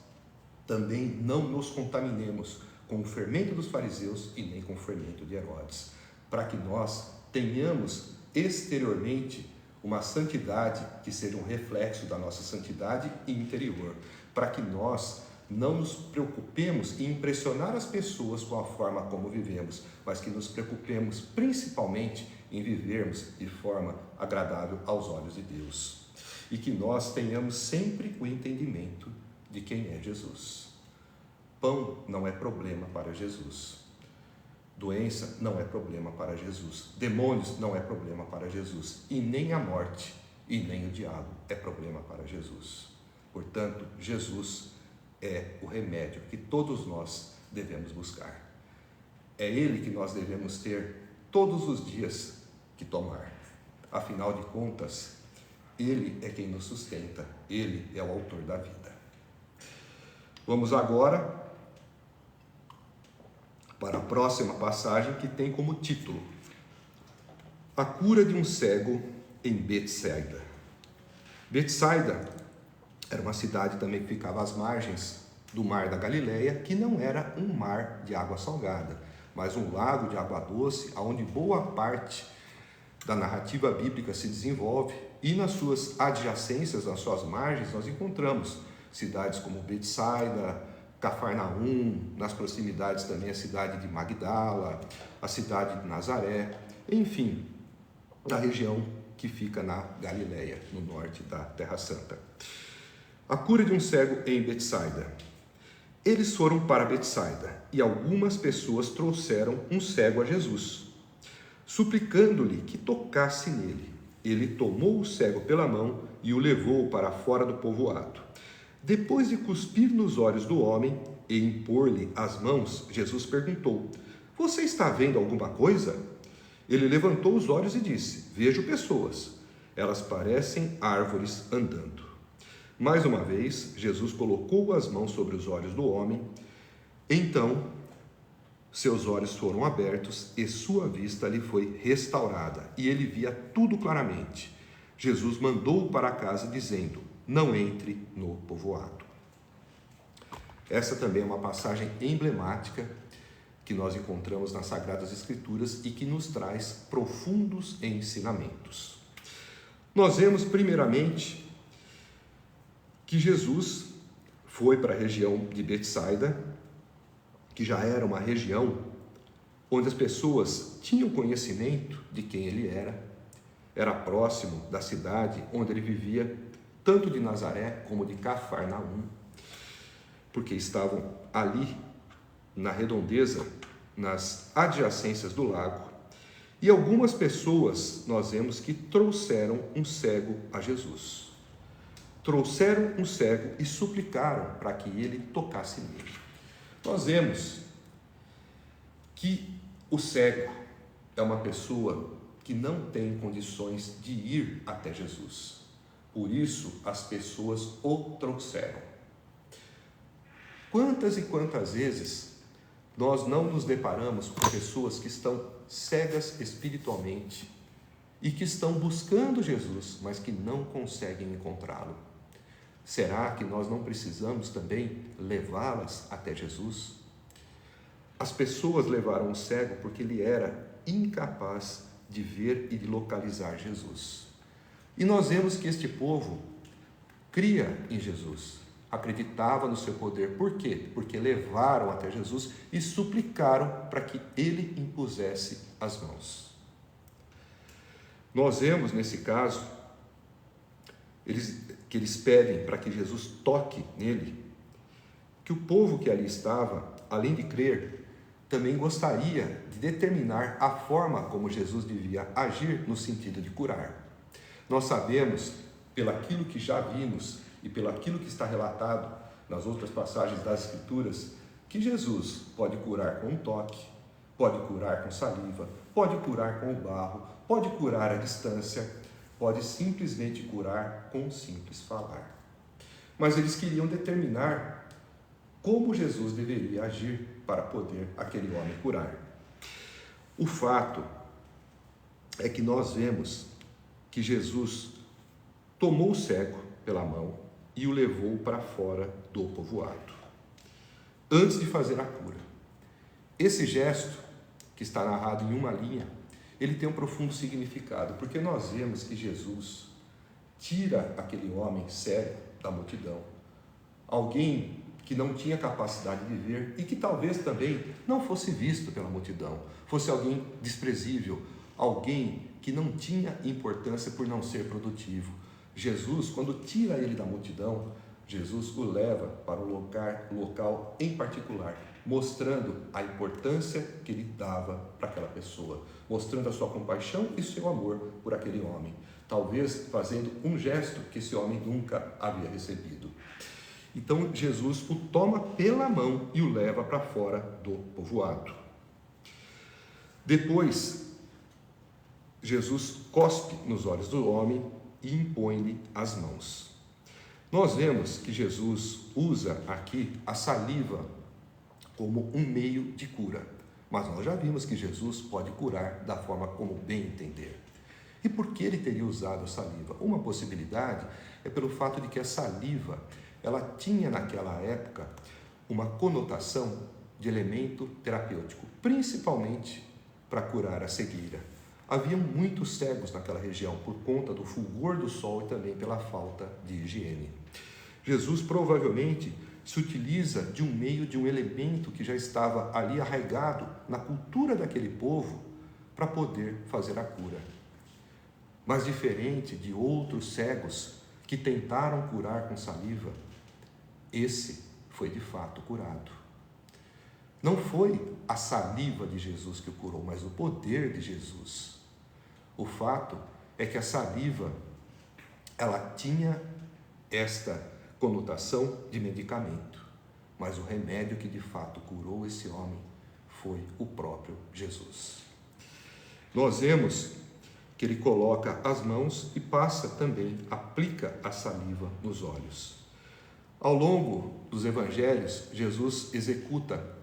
também não nos contaminemos com o fermento dos fariseus e nem com o fermento de Herodes, para que nós tenhamos exteriormente uma santidade que seja um reflexo da nossa santidade interior, para que nós não nos preocupemos em impressionar as pessoas com a forma como vivemos, mas que nos preocupemos principalmente em vivermos de forma agradável aos olhos de Deus. E que nós tenhamos sempre o entendimento de quem é Jesus. Pão não é problema para Jesus. Doença não é problema para Jesus. Demônios não é problema para Jesus. E nem a morte e nem o diabo é problema para Jesus. Portanto, Jesus é o remédio que todos nós devemos buscar. É Ele que nós devemos ter todos os dias que tomar. Afinal de contas, Ele é quem nos sustenta. Ele é o autor da vida. Vamos agora para a próxima passagem, que tem como título A cura de um cego em Betsaida. Betsaida era uma cidade também que ficava às margens do mar da Galileia, que não era um mar de água salgada, mas um lago de água doce, onde boa parte da narrativa bíblica se desenvolve, e nas suas adjacências, nas suas margens, nós encontramos cidades como Betsaida, Cafarnaum, nas proximidades também a cidade de Magdala, a cidade de Nazaré, enfim, na região que fica na Galileia, no norte da Terra Santa. A cura de um cego em Betsaida. Eles foram para Betsaida e algumas pessoas trouxeram um cego a Jesus, suplicando-lhe que tocasse nele. Ele tomou o cego pela mão e o levou para fora do povoado. Depois de cuspir nos olhos do homem e impor-lhe as mãos, Jesus perguntou: Você está vendo alguma coisa? Ele levantou os olhos e disse: Vejo pessoas. Elas parecem árvores andando. Mais uma vez, Jesus colocou as mãos sobre os olhos do homem. Então, seus olhos foram abertos e sua vista lhe foi restaurada, e ele via tudo claramente. Jesus mandou-o para casa, dizendo: Não entre no povoado. Essa também é uma passagem emblemática que nós encontramos nas Sagradas Escrituras e que nos traz profundos ensinamentos. Nós vemos, primeiramente, que Jesus foi para a região de Betsaida, que já era uma região onde as pessoas tinham conhecimento de quem ele era próximo da cidade onde ele vivia, tanto de Nazaré como de Cafarnaum, porque estavam ali na redondeza, nas adjacências do lago. E algumas pessoas nós vemos que trouxeram um cego a Jesus. Trouxeram um cego e suplicaram para que ele tocasse nele. Nós vemos que o cego é uma pessoa que não tem condições de ir até Jesus. Por isso, as pessoas o trouxeram. Quantas e quantas vezes nós não nos deparamos com pessoas que estão cegas espiritualmente e que estão buscando Jesus, mas que não conseguem encontrá-lo? Será que nós não precisamos também levá-las até Jesus? As pessoas levaram o cego porque ele era incapaz de ver e de localizar Jesus. E nós vemos que este povo cria em Jesus, acreditava no seu poder. Por quê? Porque levaram até Jesus e suplicaram para que ele impusesse as mãos. Nós vemos nesse caso, que eles pedem para que Jesus toque nele, que o povo que ali estava, além de crer, também gostaria de determinar a forma como Jesus devia agir no sentido de curar. Nós sabemos, pelaquilo que já vimos e pelaquilo que está relatado nas outras passagens das Escrituras, que Jesus pode curar com um toque, pode curar com saliva, pode curar com o barro, pode curar à distância, pode simplesmente curar com um simples falar. Mas eles queriam determinar como Jesus deveria agir para poder aquele homem curar. O fato é que nós vemos que Jesus tomou o cego pela mão e o levou para fora do povoado, antes de fazer a cura. Esse gesto, que está narrado em uma linha, ele tem um profundo significado, porque nós vemos que Jesus tira aquele homem cego da multidão, alguém que não tinha capacidade de ver e que talvez também não fosse visto pela multidão, fosse alguém desprezível, alguém que não tinha importância por não ser produtivo. Jesus, quando tira ele da multidão, Jesus o leva para um local em particular, mostrando a importância que ele dava para aquela pessoa, mostrando a sua compaixão e seu amor por aquele homem, talvez fazendo um gesto que esse homem nunca havia recebido. Então Jesus o toma pela mão e o leva para fora do povoado. Depois, Jesus cospe nos olhos do homem e impõe-lhe as mãos. Nós vemos que Jesus usa aqui a saliva como um meio de cura, mas nós já vimos que Jesus pode curar da forma como bem entender. E por que ele teria usado a saliva? Uma possibilidade é pelo fato de que a saliva, ela tinha naquela época uma conotação de elemento terapêutico, principalmente para curar a cegueira. Havia muitos cegos naquela região por conta do fulgor do sol e também pela falta de higiene. Jesus provavelmente se utiliza de um meio, de um elemento que já estava ali arraigado na cultura daquele povo para poder fazer a cura. Mas diferente de outros cegos que tentaram curar com saliva, esse foi de fato curado. Não foi a saliva de Jesus que o curou, mas o poder de Jesus. O fato é que a saliva, ela tinha esta conotação de medicamento, mas o remédio que de fato curou esse homem foi o próprio Jesus. Nós vemos que ele coloca as mãos e passa também, aplica a saliva nos olhos. Ao longo dos evangelhos, Jesus executa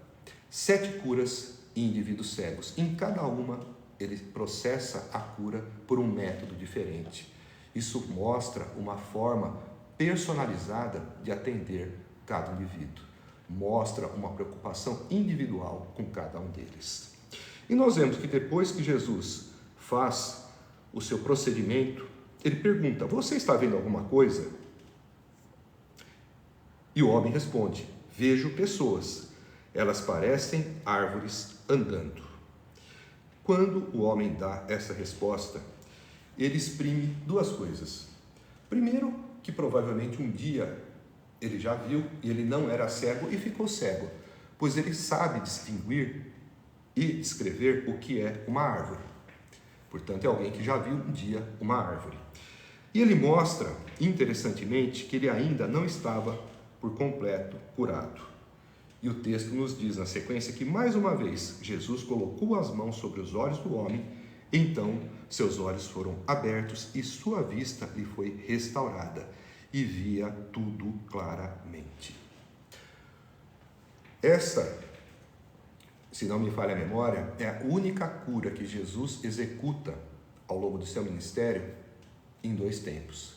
7 curas em indivíduos cegos. Em cada uma, ele processa a cura por um método diferente. Isso mostra uma forma personalizada de atender cada indivíduo. Mostra uma preocupação individual com cada um deles. E nós vemos que depois que Jesus faz o seu procedimento, ele pergunta: você está vendo alguma coisa? E o homem responde: vejo pessoas, elas parecem árvores andando. Quando o homem dá essa resposta, ele exprime 2 coisas. Primeiro, que provavelmente um dia ele já viu e ele não era cego e ficou cego, pois ele sabe distinguir e descrever o que é uma árvore. Portanto, é alguém que já viu um dia uma árvore. E ele mostra, interessantemente, que ele ainda não estava por completo curado. E o texto nos diz na sequência que, mais uma vez, Jesus colocou as mãos sobre os olhos do homem, então seus olhos foram abertos e sua vista lhe foi restaurada, e via tudo claramente. Esta, se não me falha a memória, é a única cura que Jesus executa ao longo do seu ministério em 2 tempos.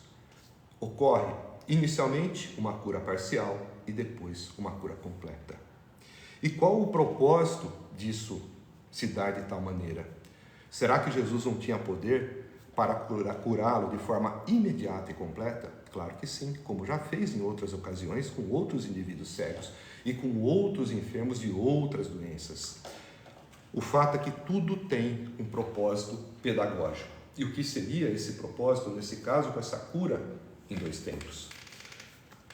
Ocorre inicialmente uma cura parcial e depois uma cura completa. E qual o propósito disso se dar de tal maneira? Será que Jesus não tinha poder para curá-lo de forma imediata e completa? Claro que sim, como já fez em outras ocasiões com outros indivíduos cegos e com outros enfermos de outras doenças. O fato é que tudo tem um propósito pedagógico. E o que seria esse propósito, nesse caso, com essa cura em 2 tempos?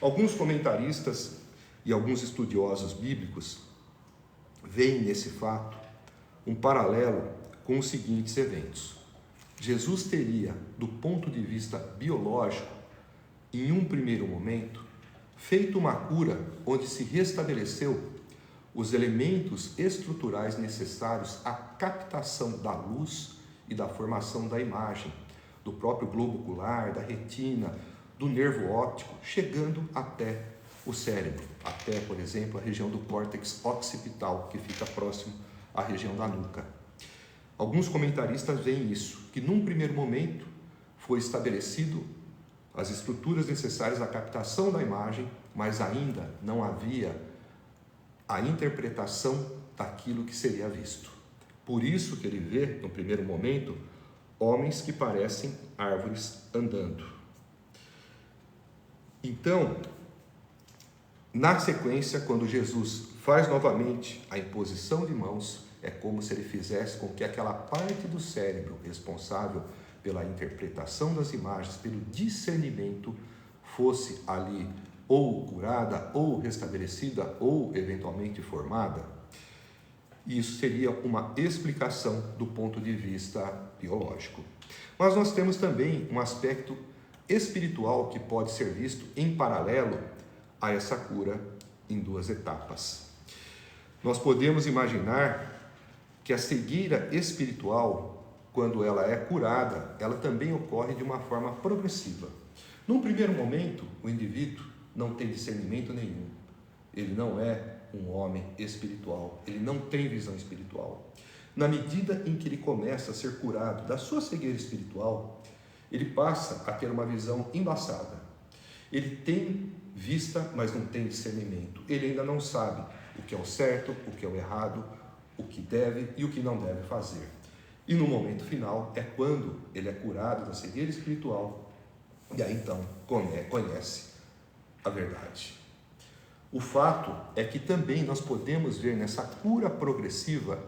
Alguns comentaristas e alguns estudiosos bíblicos veem nesse fato um paralelo com os seguintes eventos. Jesus teria, do ponto de vista biológico, em um primeiro momento, feito uma cura onde se restabeleceu os elementos estruturais necessários à captação da luz e da formação da imagem, do próprio globo ocular, da retina, do nervo óptico, chegando até o cérebro, até, por exemplo, a região do córtex occipital, que fica próximo à região da nuca. Alguns comentaristas veem isso, que num primeiro momento foi estabelecido as estruturas necessárias à captação da imagem, mas ainda não havia a interpretação daquilo que seria visto. Por isso que ele vê, no primeiro momento, homens que parecem árvores andando. Então, na sequência, quando Jesus faz novamente a imposição de mãos, é como se ele fizesse com que aquela parte do cérebro responsável pela interpretação das imagens, pelo discernimento, fosse ali ou curada, ou restabelecida, ou eventualmente formada. Isso seria uma explicação do ponto de vista biológico. Mas nós temos também um aspecto espiritual que pode ser visto em paralelo a essa cura em 2 etapas. Nós podemos imaginar que a cegueira espiritual, quando ela é curada, ela também ocorre de uma forma progressiva. Num primeiro momento, o indivíduo não tem discernimento nenhum. Ele não é um homem espiritual, ele não tem visão espiritual. Na medida em que ele começa a ser curado da sua cegueira espiritual, ele passa a ter uma visão embaçada. Ele tem vista, mas não tem discernimento. Ele ainda não sabe o que é o certo, o que é o errado, o que deve e o que não deve fazer. E no momento final é quando ele é curado da cegueira espiritual e aí então conhece a verdade. O fato é que também nós podemos ver nessa cura progressiva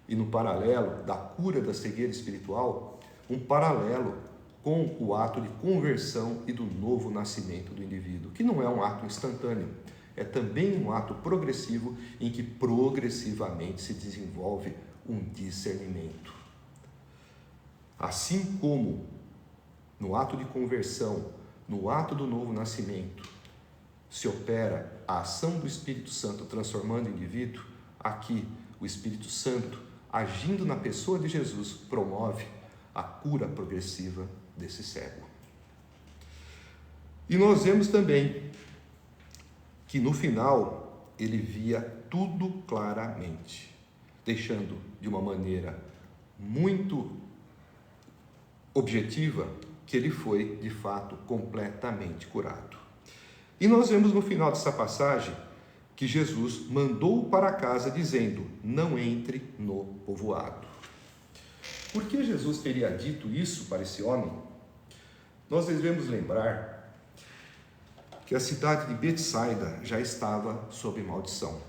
e no paralelo da cura da cegueira espiritual, um paralelo com o ato de conversão e do novo nascimento do indivíduo, que não é um ato instantâneo, é também um ato progressivo em que progressivamente se desenvolve um discernimento. Assim como no ato de conversão, no ato do novo nascimento, se opera a ação do Espírito Santo transformando o indivíduo, aqui o Espírito Santo, agindo na pessoa de Jesus, promove a cura progressiva desse cego. E nós vemos também que no final ele via tudo claramente, deixando de uma maneira muito objetiva que ele foi de fato completamente curado. E nós vemos no final dessa passagem que Jesus mandou para casa dizendo: não entre no povoado. Por que Jesus teria dito isso para esse homem? Nós devemos lembrar que a cidade de Betsaida já estava sob maldição.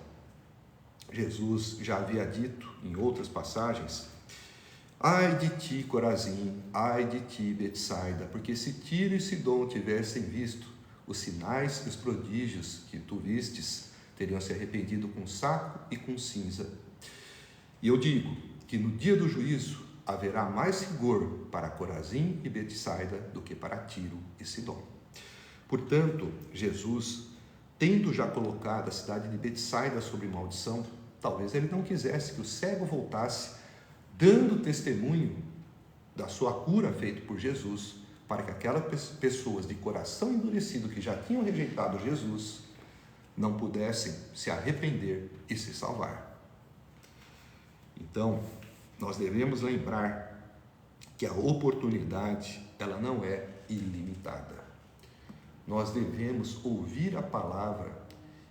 Jesus já havia dito em outras passagens: ai de ti, Corazim, ai de ti, Betsaida, porque se Tiro e Sidom tivessem visto os sinais e os prodígios que tu vistes, teriam se arrependido com saco e com cinza. E eu digo que no dia do juízo haverá mais rigor para Corazim e Betsaida do que para Tiro e Sidom. Portanto, Jesus, tendo já colocado a cidade de Betsaida sob maldição, talvez ele não quisesse que o cego voltasse, dando testemunho da sua cura feita por Jesus, para que aquelas pessoas de coração endurecido que já tinham rejeitado Jesus, não pudessem se arrepender e se salvar. Então, nós devemos lembrar que a oportunidade, ela não é ilimitada. Nós devemos ouvir a palavra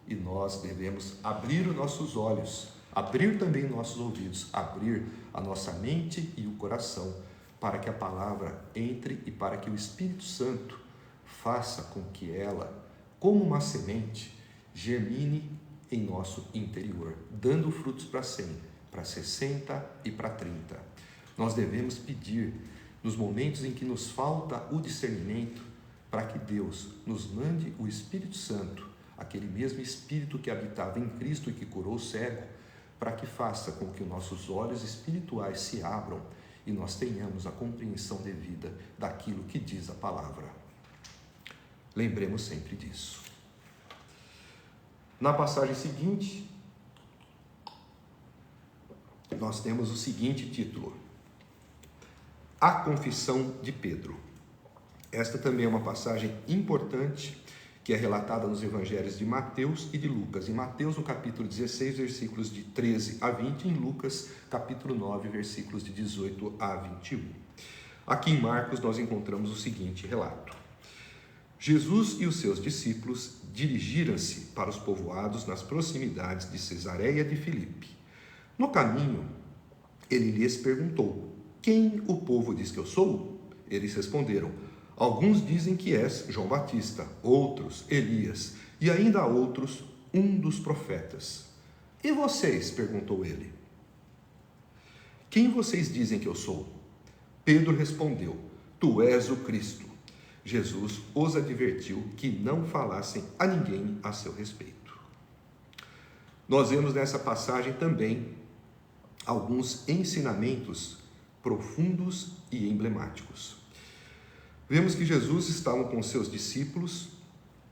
e nós devemos abrir os nossos olhos abrir também nossos ouvidos, abrir a nossa mente e o coração, para que a palavra entre e para que o Espírito Santo faça com que ela, como uma semente, germine em nosso interior, dando frutos para 100, para 60 e para 30. Nós devemos pedir, nos momentos em que nos falta o discernimento, para que Deus nos mande o Espírito Santo, aquele mesmo Espírito que habitava em Cristo e que curou o cego, para que faça com que nossos olhos espirituais se abram e nós tenhamos a compreensão devida daquilo que diz a palavra. Lembremos sempre disso. Na passagem seguinte, nós temos o seguinte título: A Confissão de Pedro. Esta também é uma passagem importante que é relatada nos evangelhos de Mateus e de Lucas. Em Mateus, no capítulo 16, versículos de 13 a 20, em Lucas, capítulo 9, versículos de 18 a 21. Aqui em Marcos, nós encontramos o seguinte relato: Jesus e os seus discípulos dirigiram-se para os povoados nas proximidades de Cesareia de Filipe. No caminho, ele lhes perguntou: Quem o povo diz que eu sou? Eles responderam: Alguns dizem que és João Batista, outros Elias, e ainda outros um dos profetas. E vocês? Perguntou ele. Quem vocês dizem que eu sou? Pedro respondeu: Tu és o Cristo. Jesus os advertiu que não falassem a ninguém a seu respeito. Nós vemos nessa passagem também alguns ensinamentos profundos e emblemáticos. Vemos que Jesus estava com seus discípulos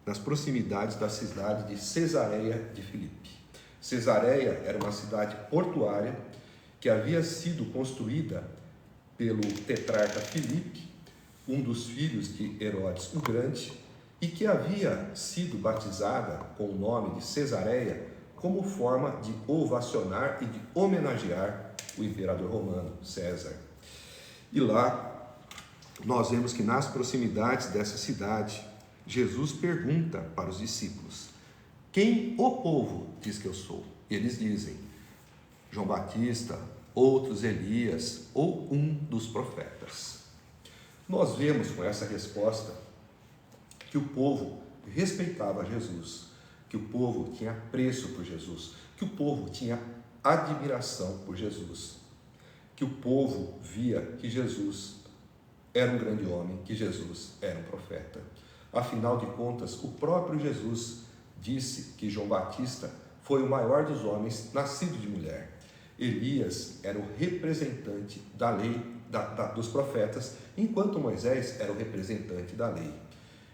nas proximidades da cidade de Cesareia de Filipe. Cesareia era uma cidade portuária que havia sido construída pelo tetrarca Filipe, um dos filhos de Herodes o Grande, e que havia sido batizada com o nome de Cesareia como forma de ovacionar e de homenagear o imperador romano, César. E lá nós vemos que nas proximidades dessa cidade, Jesus pergunta para os discípulos: Quem o povo diz que eu sou? E eles dizem: João Batista, outros Elias ou um dos profetas. Nós vemos com essa resposta que o povo respeitava Jesus, que o povo tinha apreço por Jesus, que o povo tinha admiração por Jesus, que o povo via que Jesus era um grande homem, que Jesus era um profeta. Afinal de contas, o próprio Jesus disse que João Batista foi o maior dos homens nascido de mulher. Elias era o representante da lei, dos profetas, enquanto Moisés era o representante da lei.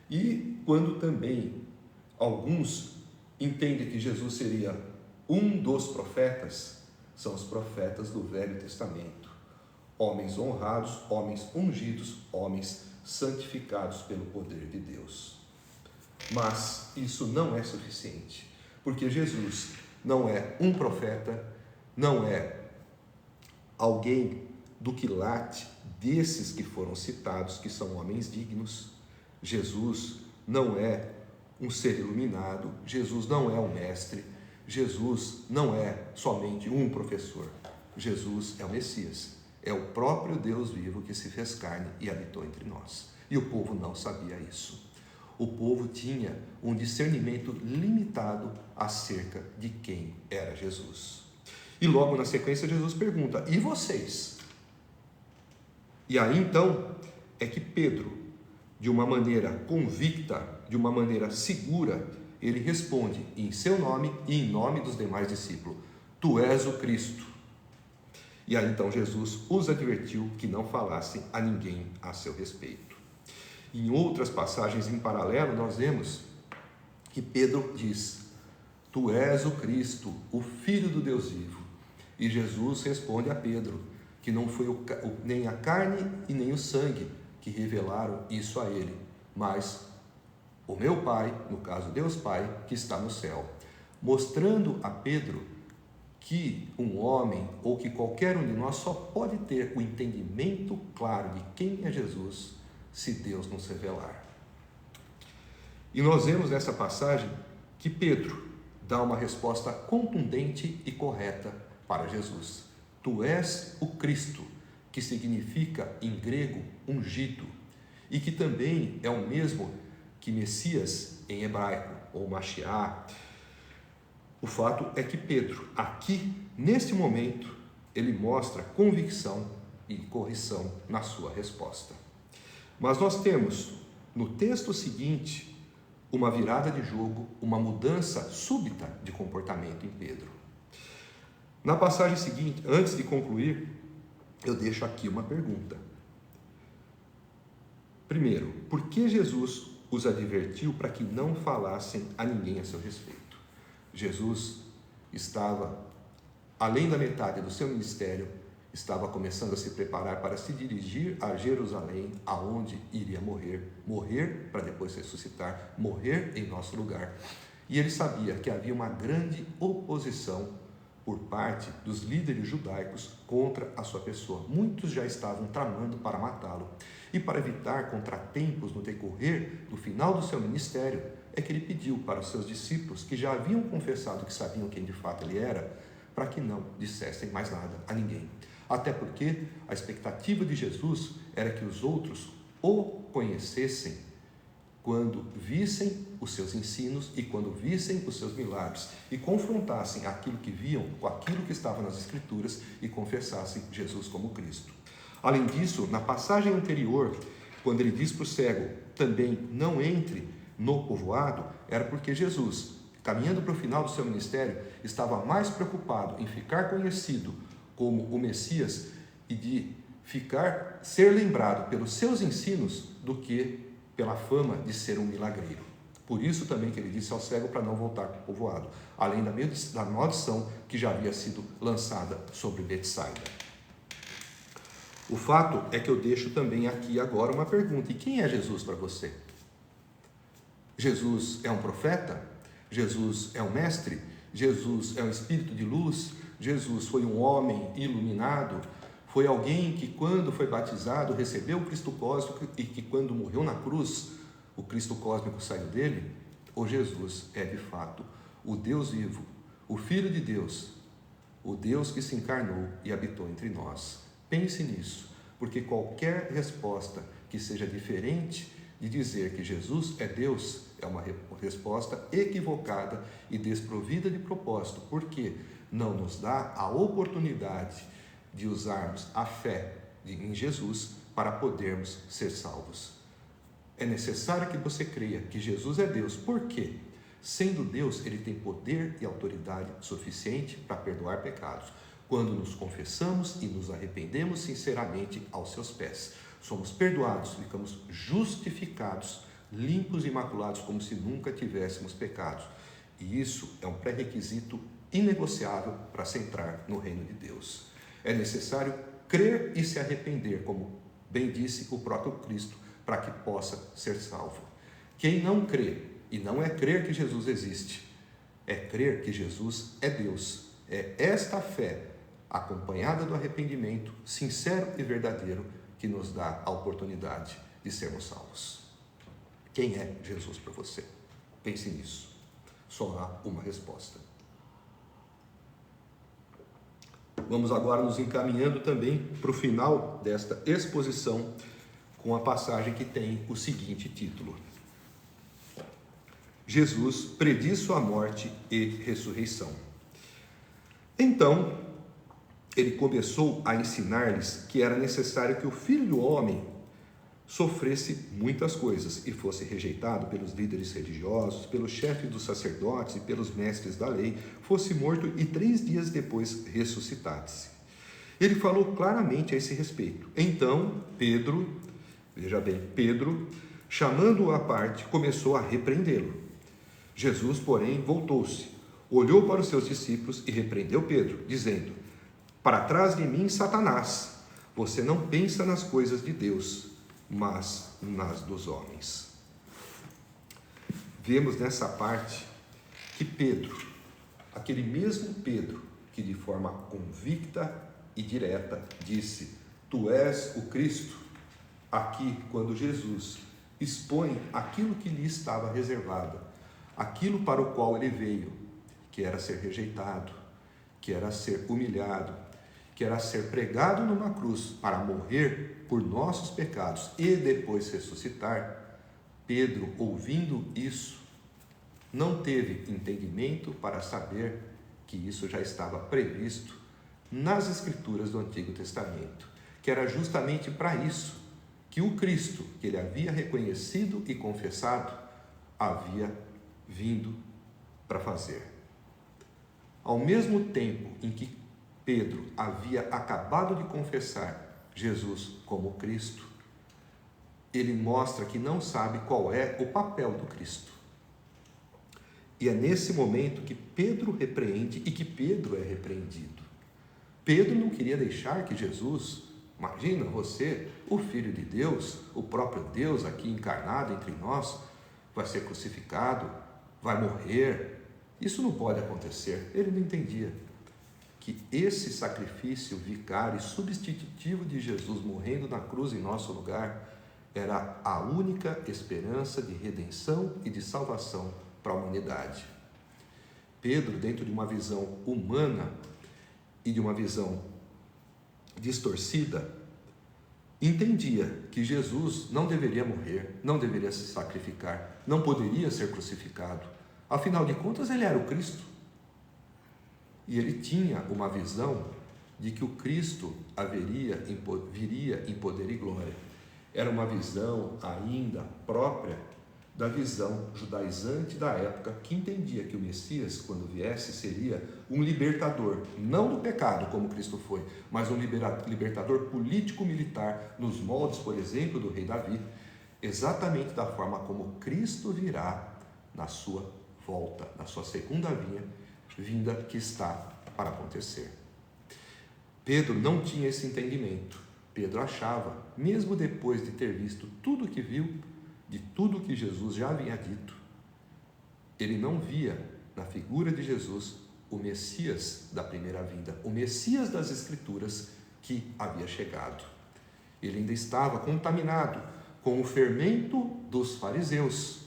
E quando também alguns entendem que Jesus seria um dos profetas, são os profetas do Velho Testamento. Homens honrados, homens ungidos, homens santificados pelo poder de Deus. Mas isso não é suficiente, porque Jesus não é um profeta, não é alguém do quilate desses que foram citados, que são homens dignos. Jesus não é um ser iluminado, Jesus não é um mestre, Jesus não é somente um professor. Jesus é o Messias. É o próprio Deus vivo que se fez carne e habitou entre nós. E o povo não sabia isso. O povo tinha um discernimento limitado acerca de quem era Jesus. E logo na sequência Jesus pergunta: E vocês? E aí então é que Pedro, de uma maneira convicta, de uma maneira segura, ele responde em seu nome e em nome dos demais discípulos: Tu és o Cristo. E aí então Jesus os advertiu que não falassem a ninguém a seu respeito. Em outras passagens em paralelo, nós vemos que Pedro diz: Tu és o Cristo, o Filho do Deus vivo. E Jesus responde a Pedro que não foi nem a carne e nem o sangue que revelaram isso a ele, mas o meu Pai, no caso Deus Pai, que está no céu, mostrando a Pedro que um homem ou que qualquer um de nós só pode ter o entendimento claro de quem é Jesus se Deus nos revelar. E nós vemos nessa passagem que Pedro, dá uma resposta contundente e correta para Jesus. Tu és o Cristo, que significa em grego ungido, e que também é o mesmo que Messias em hebraico, ou Mashiach. O fato é que Pedro, aqui, neste momento, ele mostra convicção e correção na sua resposta. Mas nós temos, no texto seguinte, uma virada de jogo, uma mudança súbita de comportamento em Pedro. Na passagem seguinte, antes de concluir, eu deixo aqui uma pergunta. Primeiro, por que Jesus os advertiu para que não falassem a ninguém a seu respeito? Jesus estava, além da metade do seu ministério, estava começando a se preparar para se dirigir a Jerusalém, aonde iria morrer para depois ressuscitar, morrer em nosso lugar. E ele sabia que havia uma grande oposição por parte dos líderes judaicos contra a sua pessoa. Muitos já estavam tramando para matá-lo. E para evitar contratempos no decorrer do final do seu ministério, é que ele pediu para os seus discípulos, que já haviam confessado que sabiam quem de fato ele era, para que não dissessem mais nada a ninguém. Até porque a expectativa de Jesus era que os outros o conhecessem quando vissem os seus ensinos e quando vissem os seus milagres e confrontassem aquilo que viam com aquilo que estava nas Escrituras e confessassem Jesus como Cristo. Além disso, na passagem anterior, quando ele diz para o cego, também não entre no povoado, era porque Jesus, caminhando para o final do seu ministério, estava mais preocupado em ficar conhecido como o Messias e de ser lembrado pelos seus ensinos do que pela fama de ser um milagreiro. Por isso também que ele disse ao cego para não voltar para o povoado, além da maldição que já havia sido lançada sobre Betsaida. O fato é que eu deixo também aqui agora uma pergunta: e quem é Jesus para você? Jesus é um profeta? Jesus é um mestre? Jesus é um espírito de luz? Jesus foi um homem iluminado? Foi alguém que, quando foi batizado, recebeu o Cristo cósmico e que, quando morreu na cruz, o Cristo cósmico saiu dele? Ou Jesus é, de fato, o Deus vivo, o Filho de Deus, o Deus que se encarnou e habitou entre nós? Pense nisso, porque qualquer resposta que seja diferente de dizer que Jesus é Deus é uma resposta equivocada e desprovida de propósito, porque não nos dá a oportunidade de usarmos a fé em Jesus para podermos ser salvos. É necessário que você creia que Jesus é Deus. Por quê? Sendo Deus, ele tem poder e autoridade suficiente para perdoar pecados. Quando nos confessamos e nos arrependemos sinceramente aos seus pés, somos perdoados, ficamos justificados, limpos e imaculados, como se nunca tivéssemos pecados. E isso é um pré-requisito inegociável para se entrar no reino de Deus. É necessário crer e se arrepender, como bem disse o próprio Cristo, para que possa ser salvo. Quem não crê, e não é crer que Jesus existe, é crer que Jesus é Deus. É esta fé, acompanhada do arrependimento sincero e verdadeiro, que nos dá a oportunidade de sermos salvos. Quem é Jesus para você? Pense nisso. Só há uma resposta. Vamos agora nos encaminhando também para o final desta exposição com a passagem que tem o seguinte título: Jesus prediz sua morte e ressurreição. Então, ele começou a ensinar-lhes que era necessário que o Filho do Homem sofresse muitas coisas e fosse rejeitado pelos líderes religiosos, pelos chefes dos sacerdotes e pelos mestres da lei, fosse morto e 3 dias depois ressuscitasse. Ele falou claramente a esse respeito. Então, Pedro, veja bem, chamando-o à parte, começou a repreendê-lo. Jesus, porém, voltou-se, olhou para os seus discípulos e repreendeu Pedro, dizendo: para trás de mim, Satanás, você não pensa nas coisas de Deus, mas nas dos homens. Vemos nessa parte que Pedro, aquele mesmo Pedro que de forma convicta e direta disse: tu és o Cristo, aqui quando Jesus expõe aquilo que lhe estava reservado, aquilo para o qual ele veio, que era ser rejeitado, que era ser humilhado, que era ser pregado numa cruz para morrer por nossos pecados e depois ressuscitar, Pedro, ouvindo isso, não teve entendimento para saber que isso já estava previsto nas Escrituras do Antigo Testamento, que era justamente para isso que o Cristo, que ele havia reconhecido e confessado, havia vindo para fazer. Ao mesmo tempo em que Pedro havia acabado de confessar Jesus como Cristo, ele mostra que não sabe qual é o papel do Cristo. E é nesse momento que Pedro repreende e que Pedro é repreendido. Pedro não queria deixar que Jesus, imagina você, o Filho de Deus, o próprio Deus aqui encarnado entre nós, vai ser crucificado, vai morrer. Isso não pode acontecer. Ele não entendia que esse sacrifício vicário e substitutivo de Jesus morrendo na cruz em nosso lugar era a única esperança de redenção e de salvação para a humanidade. Pedro, dentro de uma visão humana e de uma visão distorcida, entendia que Jesus não deveria morrer, não deveria se sacrificar, não poderia ser crucificado. Afinal de contas, ele era o Cristo. E ele tinha uma visão de que o Cristo viria em poder e glória. Era uma visão ainda própria da visão judaizante da época, que entendia que o Messias, quando viesse, seria um libertador, não do pecado, como Cristo foi, mas um libertador político-militar, nos moldes, por exemplo, do rei Davi, exatamente da forma como Cristo virá na sua volta, na sua segunda vinda que está para acontecer. Pedro não tinha esse entendimento. Pedro achava, mesmo depois de ter visto tudo o que viu, de tudo que Jesus já havia dito, ele não via na figura de Jesus o Messias da primeira vinda, o Messias das Escrituras que havia chegado. Ele ainda estava contaminado com o fermento dos fariseus,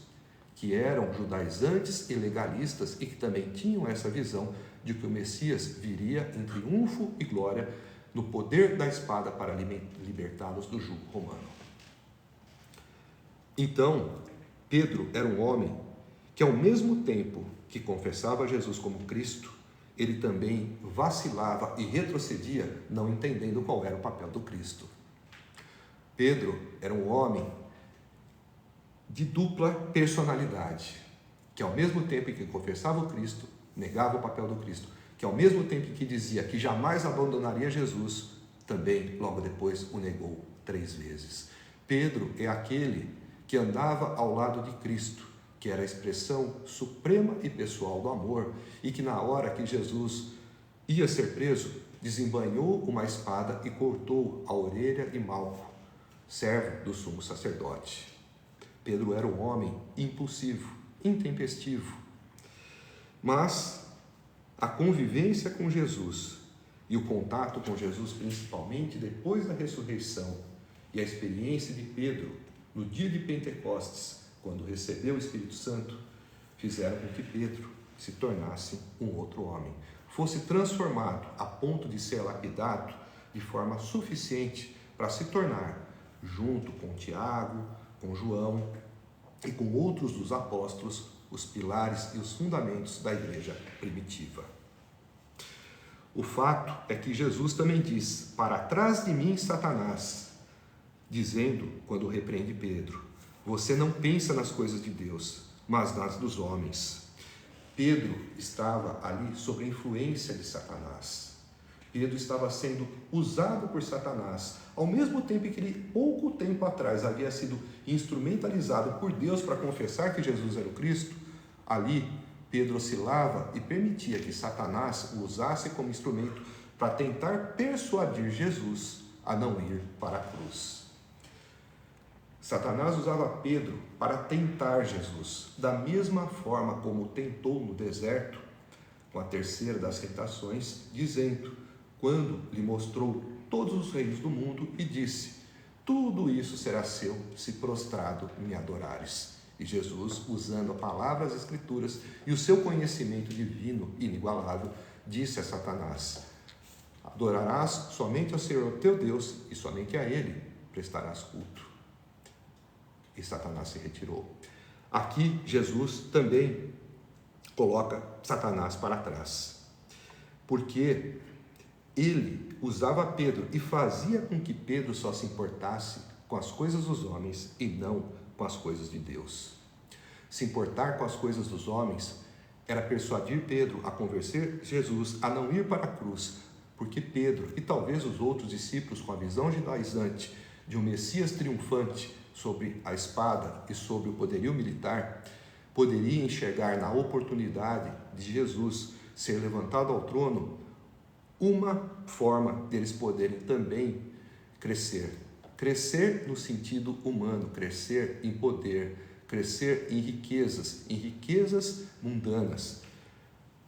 que eram judaizantes e legalistas e que também tinham essa visão de que o Messias viria em triunfo e glória no poder da espada para libertá-los do jugo romano. Então, Pedro era um homem que, ao mesmo tempo que confessava Jesus como Cristo, ele também vacilava e retrocedia, não entendendo qual era o papel do Cristo. Pedro era um homem de dupla personalidade, que ao mesmo tempo em que confessava o Cristo, negava o papel do Cristo, que ao mesmo tempo em que dizia que jamais abandonaria Jesus, também logo depois o negou 3 vezes. Pedro é aquele que andava ao lado de Cristo, que era a expressão suprema e pessoal do amor, e que na hora que Jesus ia ser preso, desembainhou uma espada e cortou a orelha de Malco, servo do sumo sacerdote. Pedro era um homem impulsivo, intempestivo, mas a convivência com Jesus e o contato com Jesus, principalmente depois da ressurreição, e a experiência de Pedro no dia de Pentecostes, quando recebeu o Espírito Santo, fizeram com que Pedro se tornasse um outro homem, fosse transformado a ponto de ser lapidado de forma suficiente para se tornar, junto com Tiago, com João e com outros dos apóstolos, os pilares e os fundamentos da igreja primitiva. O fato é que Jesus também diz: "Para trás de mim, Satanás", dizendo, quando repreende Pedro: "Você não pensa nas coisas de Deus, mas nas dos homens." Pedro estava ali sob a influência de Satanás. Pedro estava sendo usado por Satanás, ao mesmo tempo que ele, pouco tempo atrás, havia sido instrumentalizado por Deus para confessar que Jesus era o Cristo. Ali, Pedro oscilava e permitia que Satanás o usasse como instrumento para tentar persuadir Jesus a não ir para a cruz. Satanás usava Pedro para tentar Jesus, da mesma forma como tentou no deserto, com a terceira das tentações, dizendo, quando lhe mostrou todos os reinos do mundo e disse: "Tudo isso será seu se prostrado me adorares." E Jesus, usando a palavra das Escrituras e o seu conhecimento divino inigualável, disse a Satanás: adorarás somente ao Senhor teu Deus e somente a Ele prestarás culto. E Satanás se retirou. Aqui Jesus também coloca Satanás para trás, porque ele usava Pedro e fazia com que Pedro só se importasse com as coisas dos homens e não com as coisas de Deus. Se importar com as coisas dos homens era persuadir Pedro a convencer Jesus a não ir para a cruz, porque Pedro e talvez os outros discípulos, com a visão judaizante de um Messias triunfante sobre a espada e sobre o poderio militar, poderia enxergar na oportunidade de Jesus ser levantado ao trono uma forma deles poderem também crescer. Crescer no sentido humano, crescer em poder, crescer em riquezas mundanas.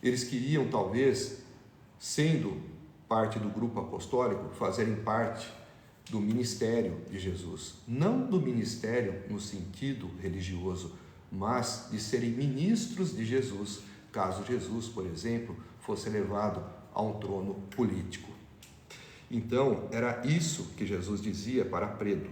Eles queriam, talvez, sendo parte do grupo apostólico, fazerem parte do ministério de Jesus. Não do ministério no sentido religioso, mas de serem ministros de Jesus, caso Jesus, por exemplo, fosse levado a um trono político. Então, era isso que Jesus dizia para Pedro: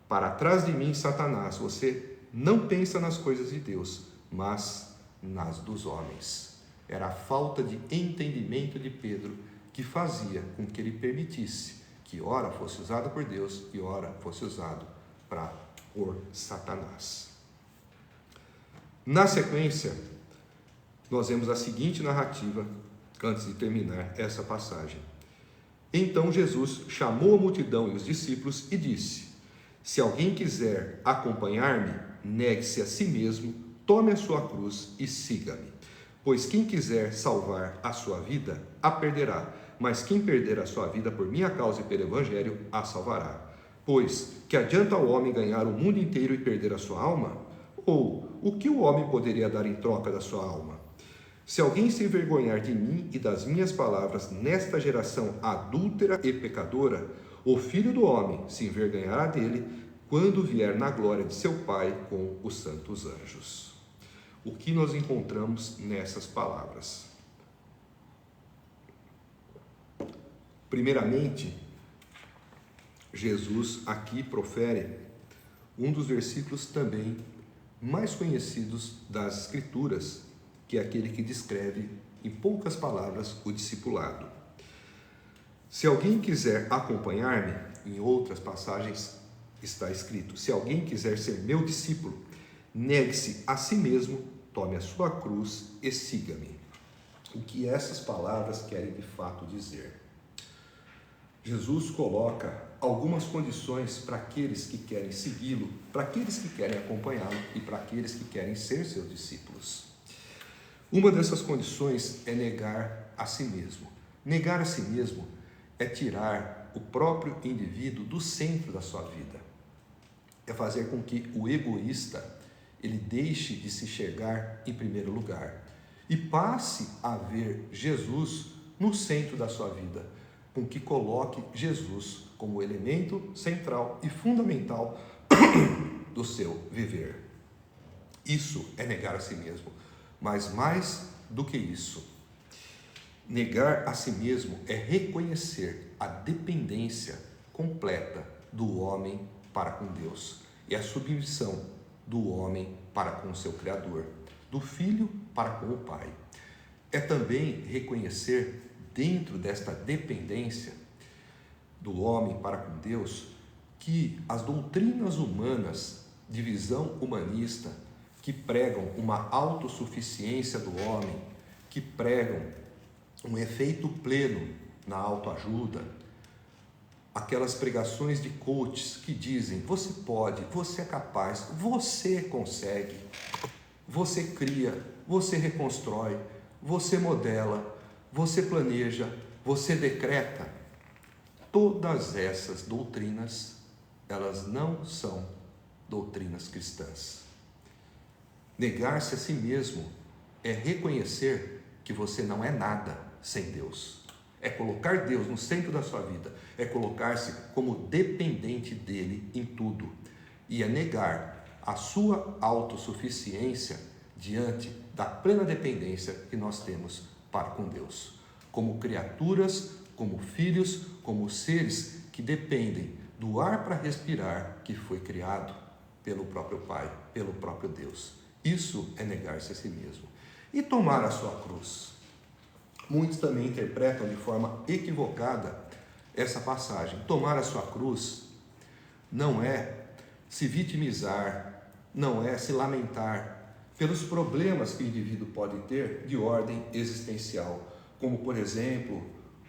para trás de mim, Satanás, você não pensa nas coisas de Deus, mas nas dos homens. Era a falta de entendimento de Pedro que fazia com que ele permitisse que ora fosse usado por Deus e ora fosse usado por Satanás. Na sequência, nós vemos a seguinte narrativa antes de terminar essa passagem. Então Jesus chamou a multidão e os discípulos e disse: se alguém quiser acompanhar-me, negue-se a si mesmo, tome a sua cruz e siga-me. Pois quem quiser salvar a sua vida, a perderá, mas quem perder a sua vida por minha causa e pelo Evangelho, a salvará. Pois que adianta o homem ganhar o mundo inteiro e perder a sua alma? Ou o que o homem poderia dar em troca da sua alma? Se alguém se envergonhar de mim e das minhas palavras nesta geração adúltera e pecadora, o Filho do Homem se envergonhará dele quando vier na glória de seu Pai com os santos anjos. O que nós encontramos nessas palavras? Primeiramente, Jesus aqui profere um dos versículos também mais conhecidos das Escrituras, que é aquele que descreve, em poucas palavras, o discipulado. Se alguém quiser acompanhar-me, em outras passagens está escrito: se alguém quiser ser meu discípulo, negue-se a si mesmo, tome a sua cruz e siga-me. O que essas palavras querem de fato dizer? Jesus coloca algumas condições para aqueles que querem segui-lo, para aqueles que querem acompanhá-lo e para aqueles que querem ser seus discípulos. Uma dessas condições é negar a si mesmo. Negar a si mesmo é tirar o próprio indivíduo do centro da sua vida. É fazer com que o egoísta ele deixe de se enxergar em primeiro lugar e passe a ver Jesus no centro da sua vida, com que coloque Jesus como elemento central e fundamental do seu viver. Isso é negar a si mesmo, mas mais do que isso, negar a si mesmo é reconhecer a dependência completa do homem para com Deus e a submissão do homem para com o seu Criador, do Filho para com o Pai. É também reconhecer, dentro desta dependência do homem para com Deus, que as doutrinas humanas de visão humanista, que pregam uma autossuficiência do homem, que pregam um efeito pleno na autoajuda, aquelas pregações de coaches que dizem: você pode, você é capaz, você consegue, você cria, você reconstrói, você modela, você planeja, você decreta. Todas essas doutrinas, elas não são doutrinas cristãs. Negar-se a si mesmo é reconhecer que você não é nada sem Deus. É colocar Deus no centro da sua vida, é colocar-se como dependente dele em tudo. E é negar a sua autossuficiência diante da plena dependência que nós temos para com Deus. Como criaturas, como filhos, como seres que dependem do ar para respirar que foi criado pelo próprio Pai, pelo próprio Deus. Isso é negar-se a si mesmo. E tomar a sua cruz. Muitos também interpretam de forma equivocada essa passagem. Tomar a sua cruz não é se vitimizar, não é se lamentar pelos problemas que o indivíduo pode ter de ordem existencial, como, por exemplo,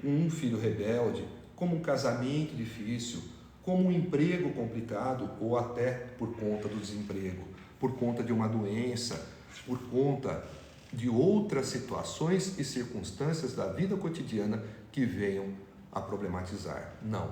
um filho rebelde, como um casamento difícil, como um emprego complicado ou até por conta do desemprego, por conta de uma doença, por conta de outras situações e circunstâncias da vida cotidiana que venham a problematizar. Não,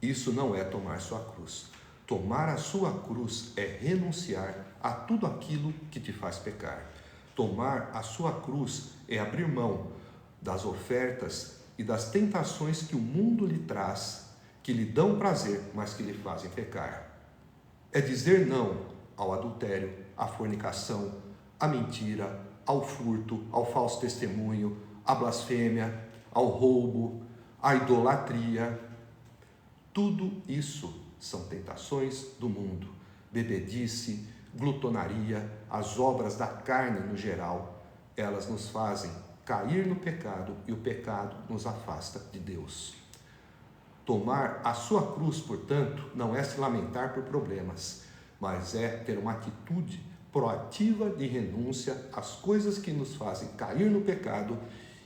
isso não é tomar sua cruz. Tomar a sua cruz é renunciar a tudo aquilo que te faz pecar. Tomar a sua cruz é abrir mão das ofertas e das tentações que o mundo lhe traz, que lhe dão prazer, mas que lhe fazem pecar. É dizer não ao adultério, à fornicação, à mentira, ao furto, ao falso testemunho, à blasfêmia, ao roubo, à idolatria. Tudo isso são tentações do mundo, bebedice, glutonaria, as obras da carne no geral, elas nos fazem cair no pecado e o pecado nos afasta de Deus. Tomar a sua cruz, portanto, não é se lamentar por problemas, mas é ter uma atitude proativa de renúncia às coisas que nos fazem cair no pecado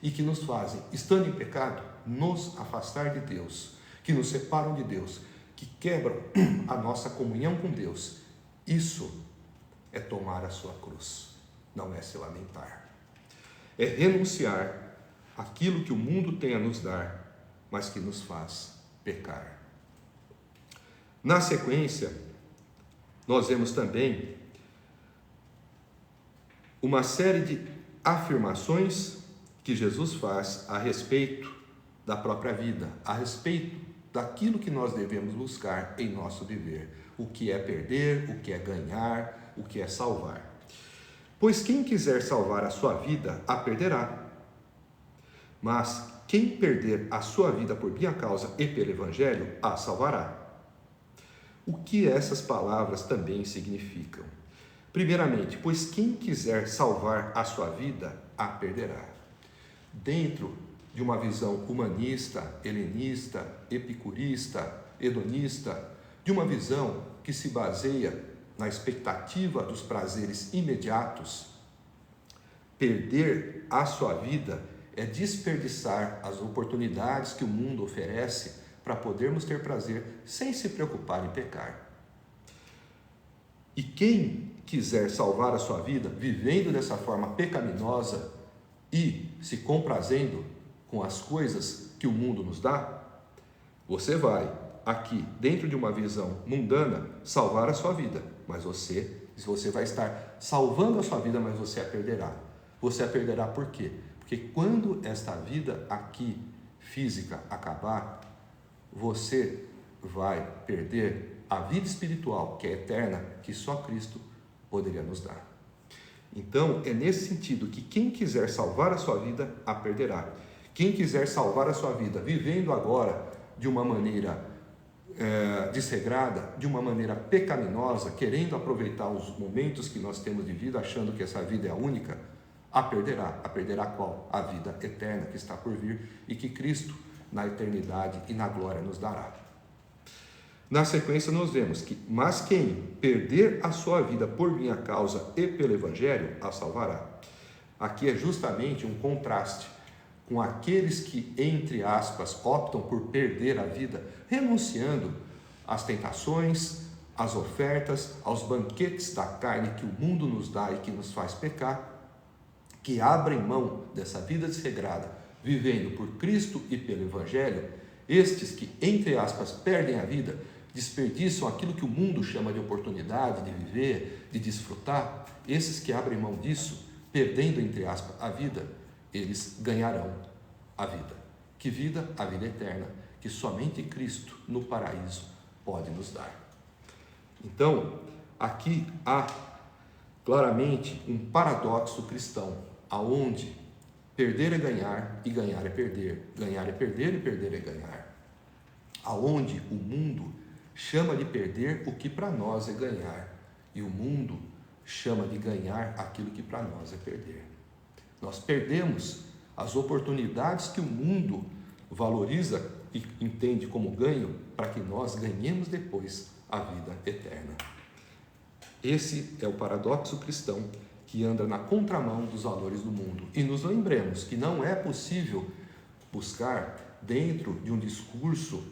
e que nos fazem, estando em pecado, nos afastar de Deus, que nos separam de Deus, que quebram a nossa comunhão com Deus. Isso é tomar a sua cruz, não é se lamentar. É renunciar àquilo que o mundo tem a nos dar, mas que nos faz pecar. Na sequência, nós vemos também uma série de afirmações que Jesus faz a respeito da própria vida, a respeito daquilo que nós devemos buscar em nosso viver. O que é perder, o que é ganhar, o que é salvar. Pois quem quiser salvar a sua vida, a perderá. Mas quem perder a sua vida por minha causa e pelo Evangelho, a salvará. O que essas palavras também significam? Primeiramente, pois quem quiser salvar a sua vida, a perderá. Dentro de uma visão humanista, helenista, epicurista, hedonista, de uma visão que se baseia na expectativa dos prazeres imediatos, perder a sua vida é desperdiçar as oportunidades que o mundo oferece para podermos ter prazer sem se preocupar em pecar. E quem quiser salvar a sua vida vivendo dessa forma pecaminosa e se comprazendo com as coisas que o mundo nos dá, você vai aqui, dentro de uma visão mundana, salvar a sua vida, mas você vai estar salvando a sua vida, mas você a perderá. Você a perderá por quê? Porque quando esta vida aqui, física, acabar, você vai perder a vida espiritual, que é eterna, que só Cristo poderia nos dar. Então, é nesse sentido que quem quiser salvar a sua vida, a perderá. Quem quiser salvar a sua vida, vivendo agora de uma maneira desregrada, de uma maneira pecaminosa, querendo aproveitar os momentos que nós temos de vida, achando que essa vida é a única, a perderá. A perderá qual? A vida eterna que está por vir e que Cristo, na eternidade e na glória, nos dará. Na sequência nós vemos que, mas quem perder a sua vida por minha causa e pelo Evangelho, a salvará. Aqui é justamente um contraste com aqueles que, entre aspas, optam por perder a vida, renunciando às tentações, às ofertas, aos banquetes da carne que o mundo nos dá e que nos faz pecar, que abrem mão dessa vida desregrada, vivendo por Cristo e pelo Evangelho. Estes que, entre aspas, perdem a vida, desperdiçam aquilo que o mundo chama de oportunidade de viver, de desfrutar. Esses que abrem mão disso, perdendo, entre aspas, a vida, eles ganharão a vida. Que vida? A vida eterna, que somente Cristo no paraíso pode nos dar. Então, aqui há claramente um paradoxo cristão, aonde perder é ganhar e ganhar é perder, ganhar é perder e perder é ganhar. Aonde o mundo chama de perder o que para nós é ganhar e o mundo chama de ganhar aquilo que para nós é perder. Nós perdemos as oportunidades que o mundo valoriza e entende como ganho para que nós ganhemos depois a vida eterna. Esse é o paradoxo cristão que anda na contramão dos valores do mundo. E nos lembremos que não é possível buscar dentro de um discurso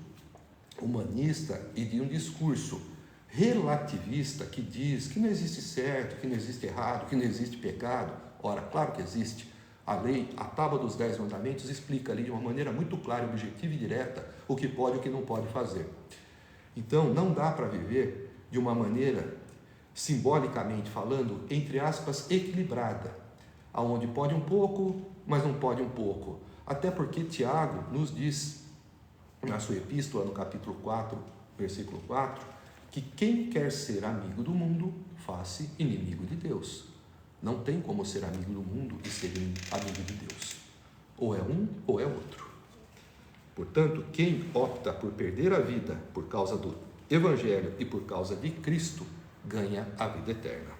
humanista e de um discurso relativista que diz que não existe certo, que não existe errado, que não existe pecado. Ora, claro que existe. A lei, a tábua dos 10 mandamentos, explica ali de uma maneira muito clara, objetiva e direta o que pode e o que não pode fazer. Então, não dá para viver de uma maneira, simbolicamente falando, entre aspas, equilibrada, aonde pode um pouco, mas não pode um pouco. Até porque Tiago nos diz, na sua epístola, no capítulo 4, versículo 4, que quem quer ser amigo do mundo, faz-se inimigo de Deus. Não tem como ser amigo do mundo e ser amigo de Deus. Ou é um ou é outro. Portanto, quem opta por perder a vida por causa do Evangelho e por causa de Cristo, ganha a vida eterna.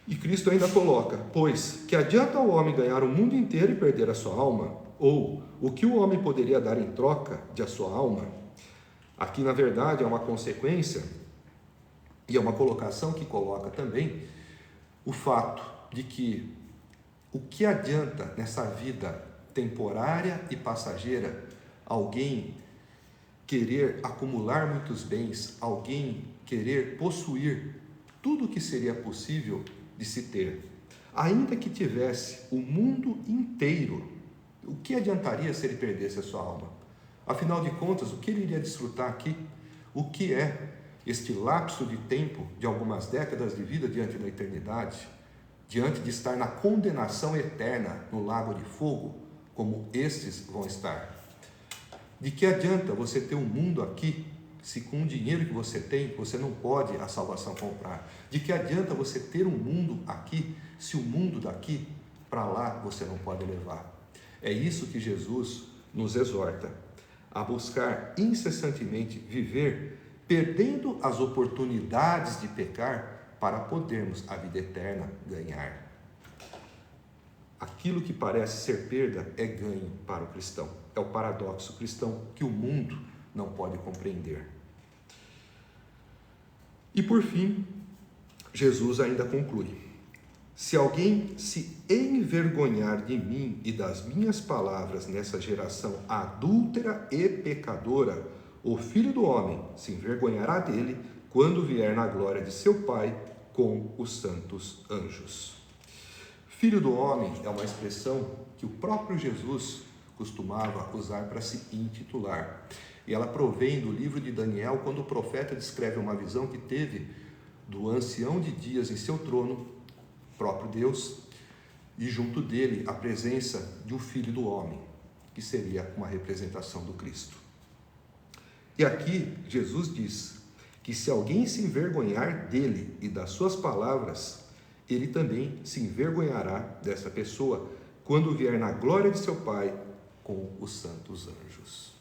E Cristo ainda coloca: pois que adianta ao homem ganhar o mundo inteiro e perder a sua alma? Ou o que o homem poderia dar em troca de a sua alma? Aqui, na verdade, é uma consequência e é uma colocação que coloca também o fato de que o que adianta nessa vida temporária e passageira alguém querer acumular muitos bens, alguém querer possuir tudo o que seria possível de se ter, ainda que tivesse o mundo inteiro, o que adiantaria se ele perdesse a sua alma? Afinal de contas, o que ele iria desfrutar aqui? O que é este lapso de tempo de algumas décadas de vida diante da eternidade, diante de estar na condenação eterna no lago de fogo, como estes vão estar? De que adianta você ter um mundo aqui, se com o dinheiro que você tem, você não pode a salvação comprar? De que adianta você ter um mundo aqui, se o mundo daqui para lá você não pode levar? É isso que Jesus nos exorta, a buscar incessantemente viver, perdendo as oportunidades de pecar, para podermos a vida eterna ganhar. Aquilo que parece ser perda é ganho para o cristão. É o paradoxo cristão que o mundo não pode compreender. E por fim, Jesus ainda conclui: se alguém se envergonhar de mim e das minhas palavras nessa geração adúltera e pecadora, o Filho do Homem se envergonhará dele quando vier na glória de seu Pai com os santos anjos. Filho do Homem é uma expressão que o próprio Jesus costumava usar para se intitular. E ela provém do livro de Daniel, quando o profeta descreve uma visão que teve do ancião de dias em seu trono, próprio Deus, e junto dele a presença de um Filho do Homem, que seria uma representação do Cristo. E aqui Jesus diz que se alguém se envergonhar dele e das suas palavras, ele também se envergonhará dessa pessoa quando vier na glória de seu Pai com os santos anjos.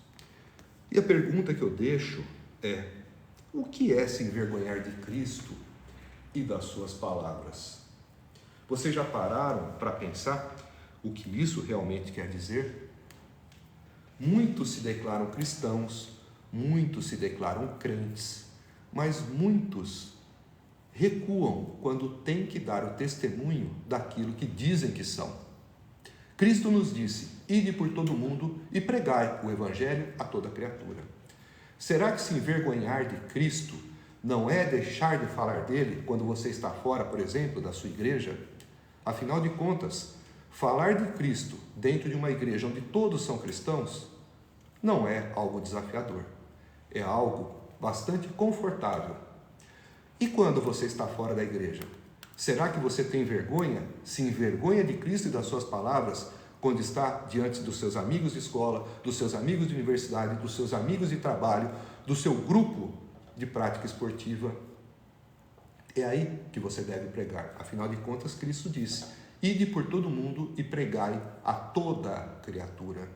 E a pergunta que eu deixo é: o que é se envergonhar de Cristo e das suas palavras? Vocês já pararam para pensar o que isso realmente quer dizer? Muitos se declaram cristãos, muitos se declaram crentes, mas muitos recuam quando têm que dar o testemunho daquilo que dizem que são. Cristo nos disse: ide por todo o mundo e pregai o Evangelho a toda criatura. Será que se envergonhar de Cristo não é deixar de falar dele quando você está fora, por exemplo, da sua igreja? Afinal de contas, falar de Cristo dentro de uma igreja onde todos são cristãos não é algo desafiador, é algo bastante confortável. E quando você está fora da igreja? Será que você tem vergonha, se envergonha de Cristo e das suas palavras, quando está diante dos seus amigos de escola, dos seus amigos de universidade, dos seus amigos de trabalho, do seu grupo de prática esportiva? É aí que você deve pregar. Afinal de contas, Cristo disse: ide por todo mundo e pregai a toda criatura.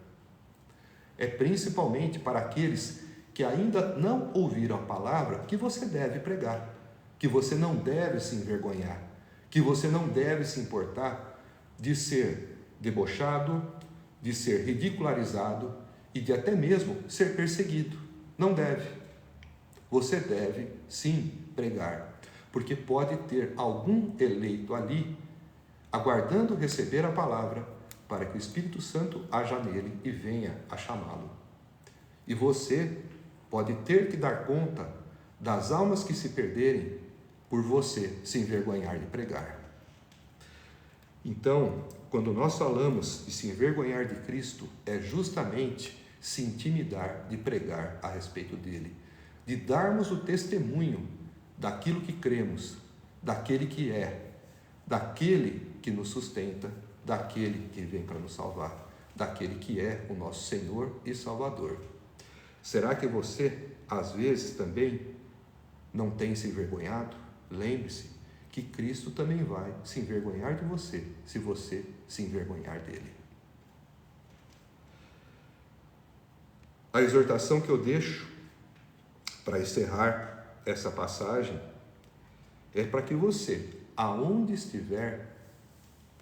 É principalmente para aqueles que ainda não ouviram a palavra que você deve pregar, que você não deve se envergonhar, que você não deve se importar de ser debochado, de ser ridicularizado e de até mesmo ser perseguido. Não deve. Você deve sim pregar, porque pode ter algum eleito ali aguardando receber a palavra para que o Espírito Santo haja nele e venha a chamá-lo. E você pode ter que dar conta das almas que se perderem por você se envergonhar de pregar. Então, quando nós falamos de se envergonhar de Cristo, é justamente se intimidar de pregar a respeito dele, de darmos o testemunho daquilo que cremos, daquele que é, daquele que nos sustenta, daquele que vem para nos salvar, daquele que é o nosso Senhor e Salvador. Será que você, às vezes, também não tem se envergonhado? Lembre-se que Cristo também vai se envergonhar de você, se você se envergonhar dele. A exortação que eu deixo para encerrar essa passagem é para que você, aonde estiver,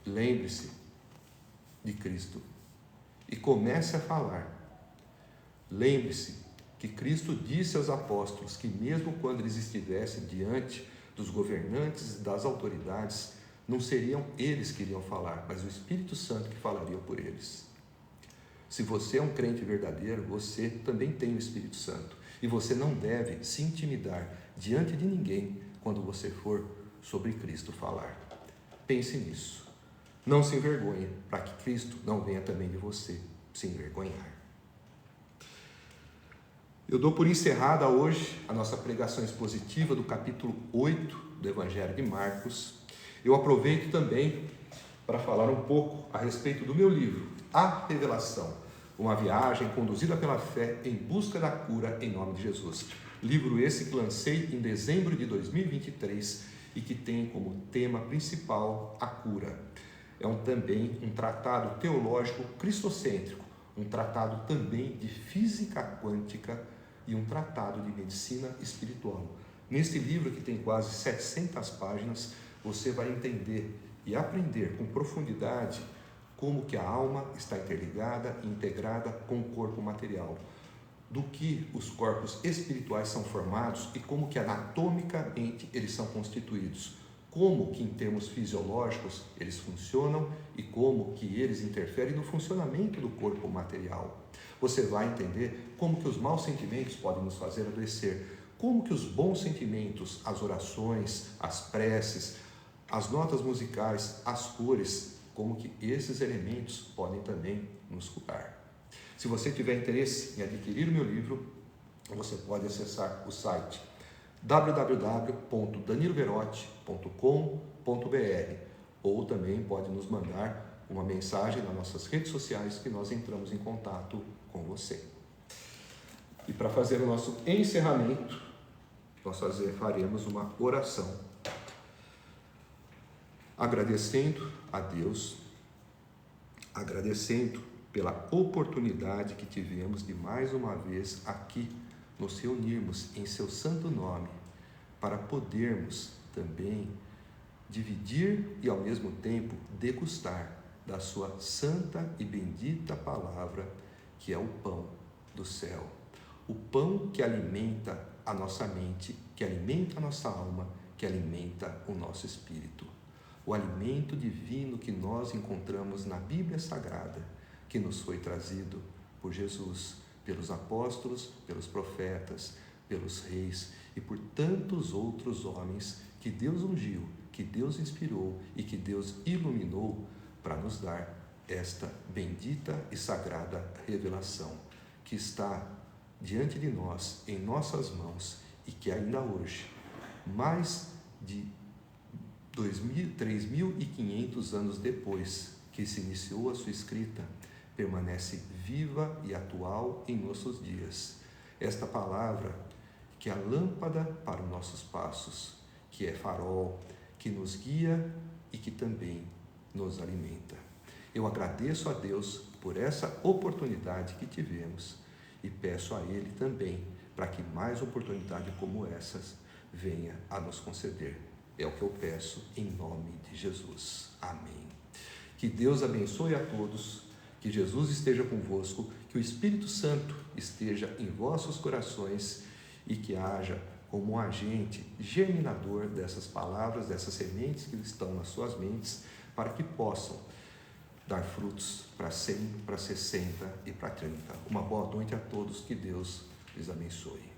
lembre-se de Cristo e comece a falar. Lembre-se que Cristo disse aos apóstolos que mesmo quando eles estivessem diante dos governantes e das autoridades, não seriam eles que iriam falar, mas o Espírito Santo que falaria por eles. Se você é um crente verdadeiro, você também tem o Espírito Santo. E você não deve se intimidar diante de ninguém quando você for sobre Cristo falar. Pense nisso. Não se envergonhe, para que Cristo não venha também de você se envergonhar. Eu dou por encerrada hoje a nossa pregação expositiva do capítulo 8 do Evangelho de Marcos. Eu aproveito também para falar um pouco a respeito do meu livro, A Revelação, uma viagem conduzida pela fé em busca da cura em nome de Jesus. Livro esse que lancei em dezembro de 2023 e que tem como tema principal a cura. É também um tratado teológico cristocêntrico, um tratado também de física quântica e um tratado de medicina espiritual. Neste livro, que tem quase 700 páginas, você vai entender e aprender com profundidade como que a alma está interligada e integrada com o corpo material, do que os corpos espirituais são formados e como que anatomicamente eles são constituídos, como que em termos fisiológicos eles funcionam e como que eles interferem no funcionamento do corpo material. Você vai entender como que os maus sentimentos podem nos fazer adoecer, como que os bons sentimentos, as orações, as preces, as notas musicais, as cores, como que esses elementos podem também nos curar. Se você tiver interesse em adquirir o meu livro, você pode acessar o site www.daniloverotti.com.br ou também pode nos mandar uma mensagem nas nossas redes sociais que nós entramos em contato com você. E para fazer o nosso encerramento, nós faremos uma oração, agradecendo a Deus, agradecendo pela oportunidade que tivemos de mais uma vez aqui nos reunirmos em seu santo nome, para podermos também dividir e ao mesmo tempo degustar da sua santa e bendita palavra, que é o pão do céu. O pão que alimenta a nossa mente, que alimenta a nossa alma, que alimenta o nosso espírito. O alimento divino que nós encontramos na Bíblia Sagrada, que nos foi trazido por Jesus, pelos apóstolos, pelos profetas, pelos reis e por tantos outros homens que Deus ungiu, que Deus inspirou e que Deus iluminou para nos dar esta bendita e sagrada revelação que está diante de nós, em nossas mãos, e que ainda hoje, mais de 3.500 anos depois que se iniciou a sua escrita, permanece viva e atual em nossos dias. Esta palavra, que é a lâmpada para os nossos passos, que é farol, que nos guia e que também nos alimenta. Eu agradeço a Deus por essa oportunidade que tivemos e peço a Ele também para que mais oportunidades como essas venha a nos conceder. É o que eu peço em nome de Jesus. Amém. Que Deus abençoe a todos, que Jesus esteja convosco, que o Espírito Santo esteja em vossos corações e que haja como um agente germinador dessas palavras, dessas sementes que estão nas suas mentes, para que possam dar frutos para 100, para 60 e para 30. Uma boa noite a todos, que Deus lhes abençoe.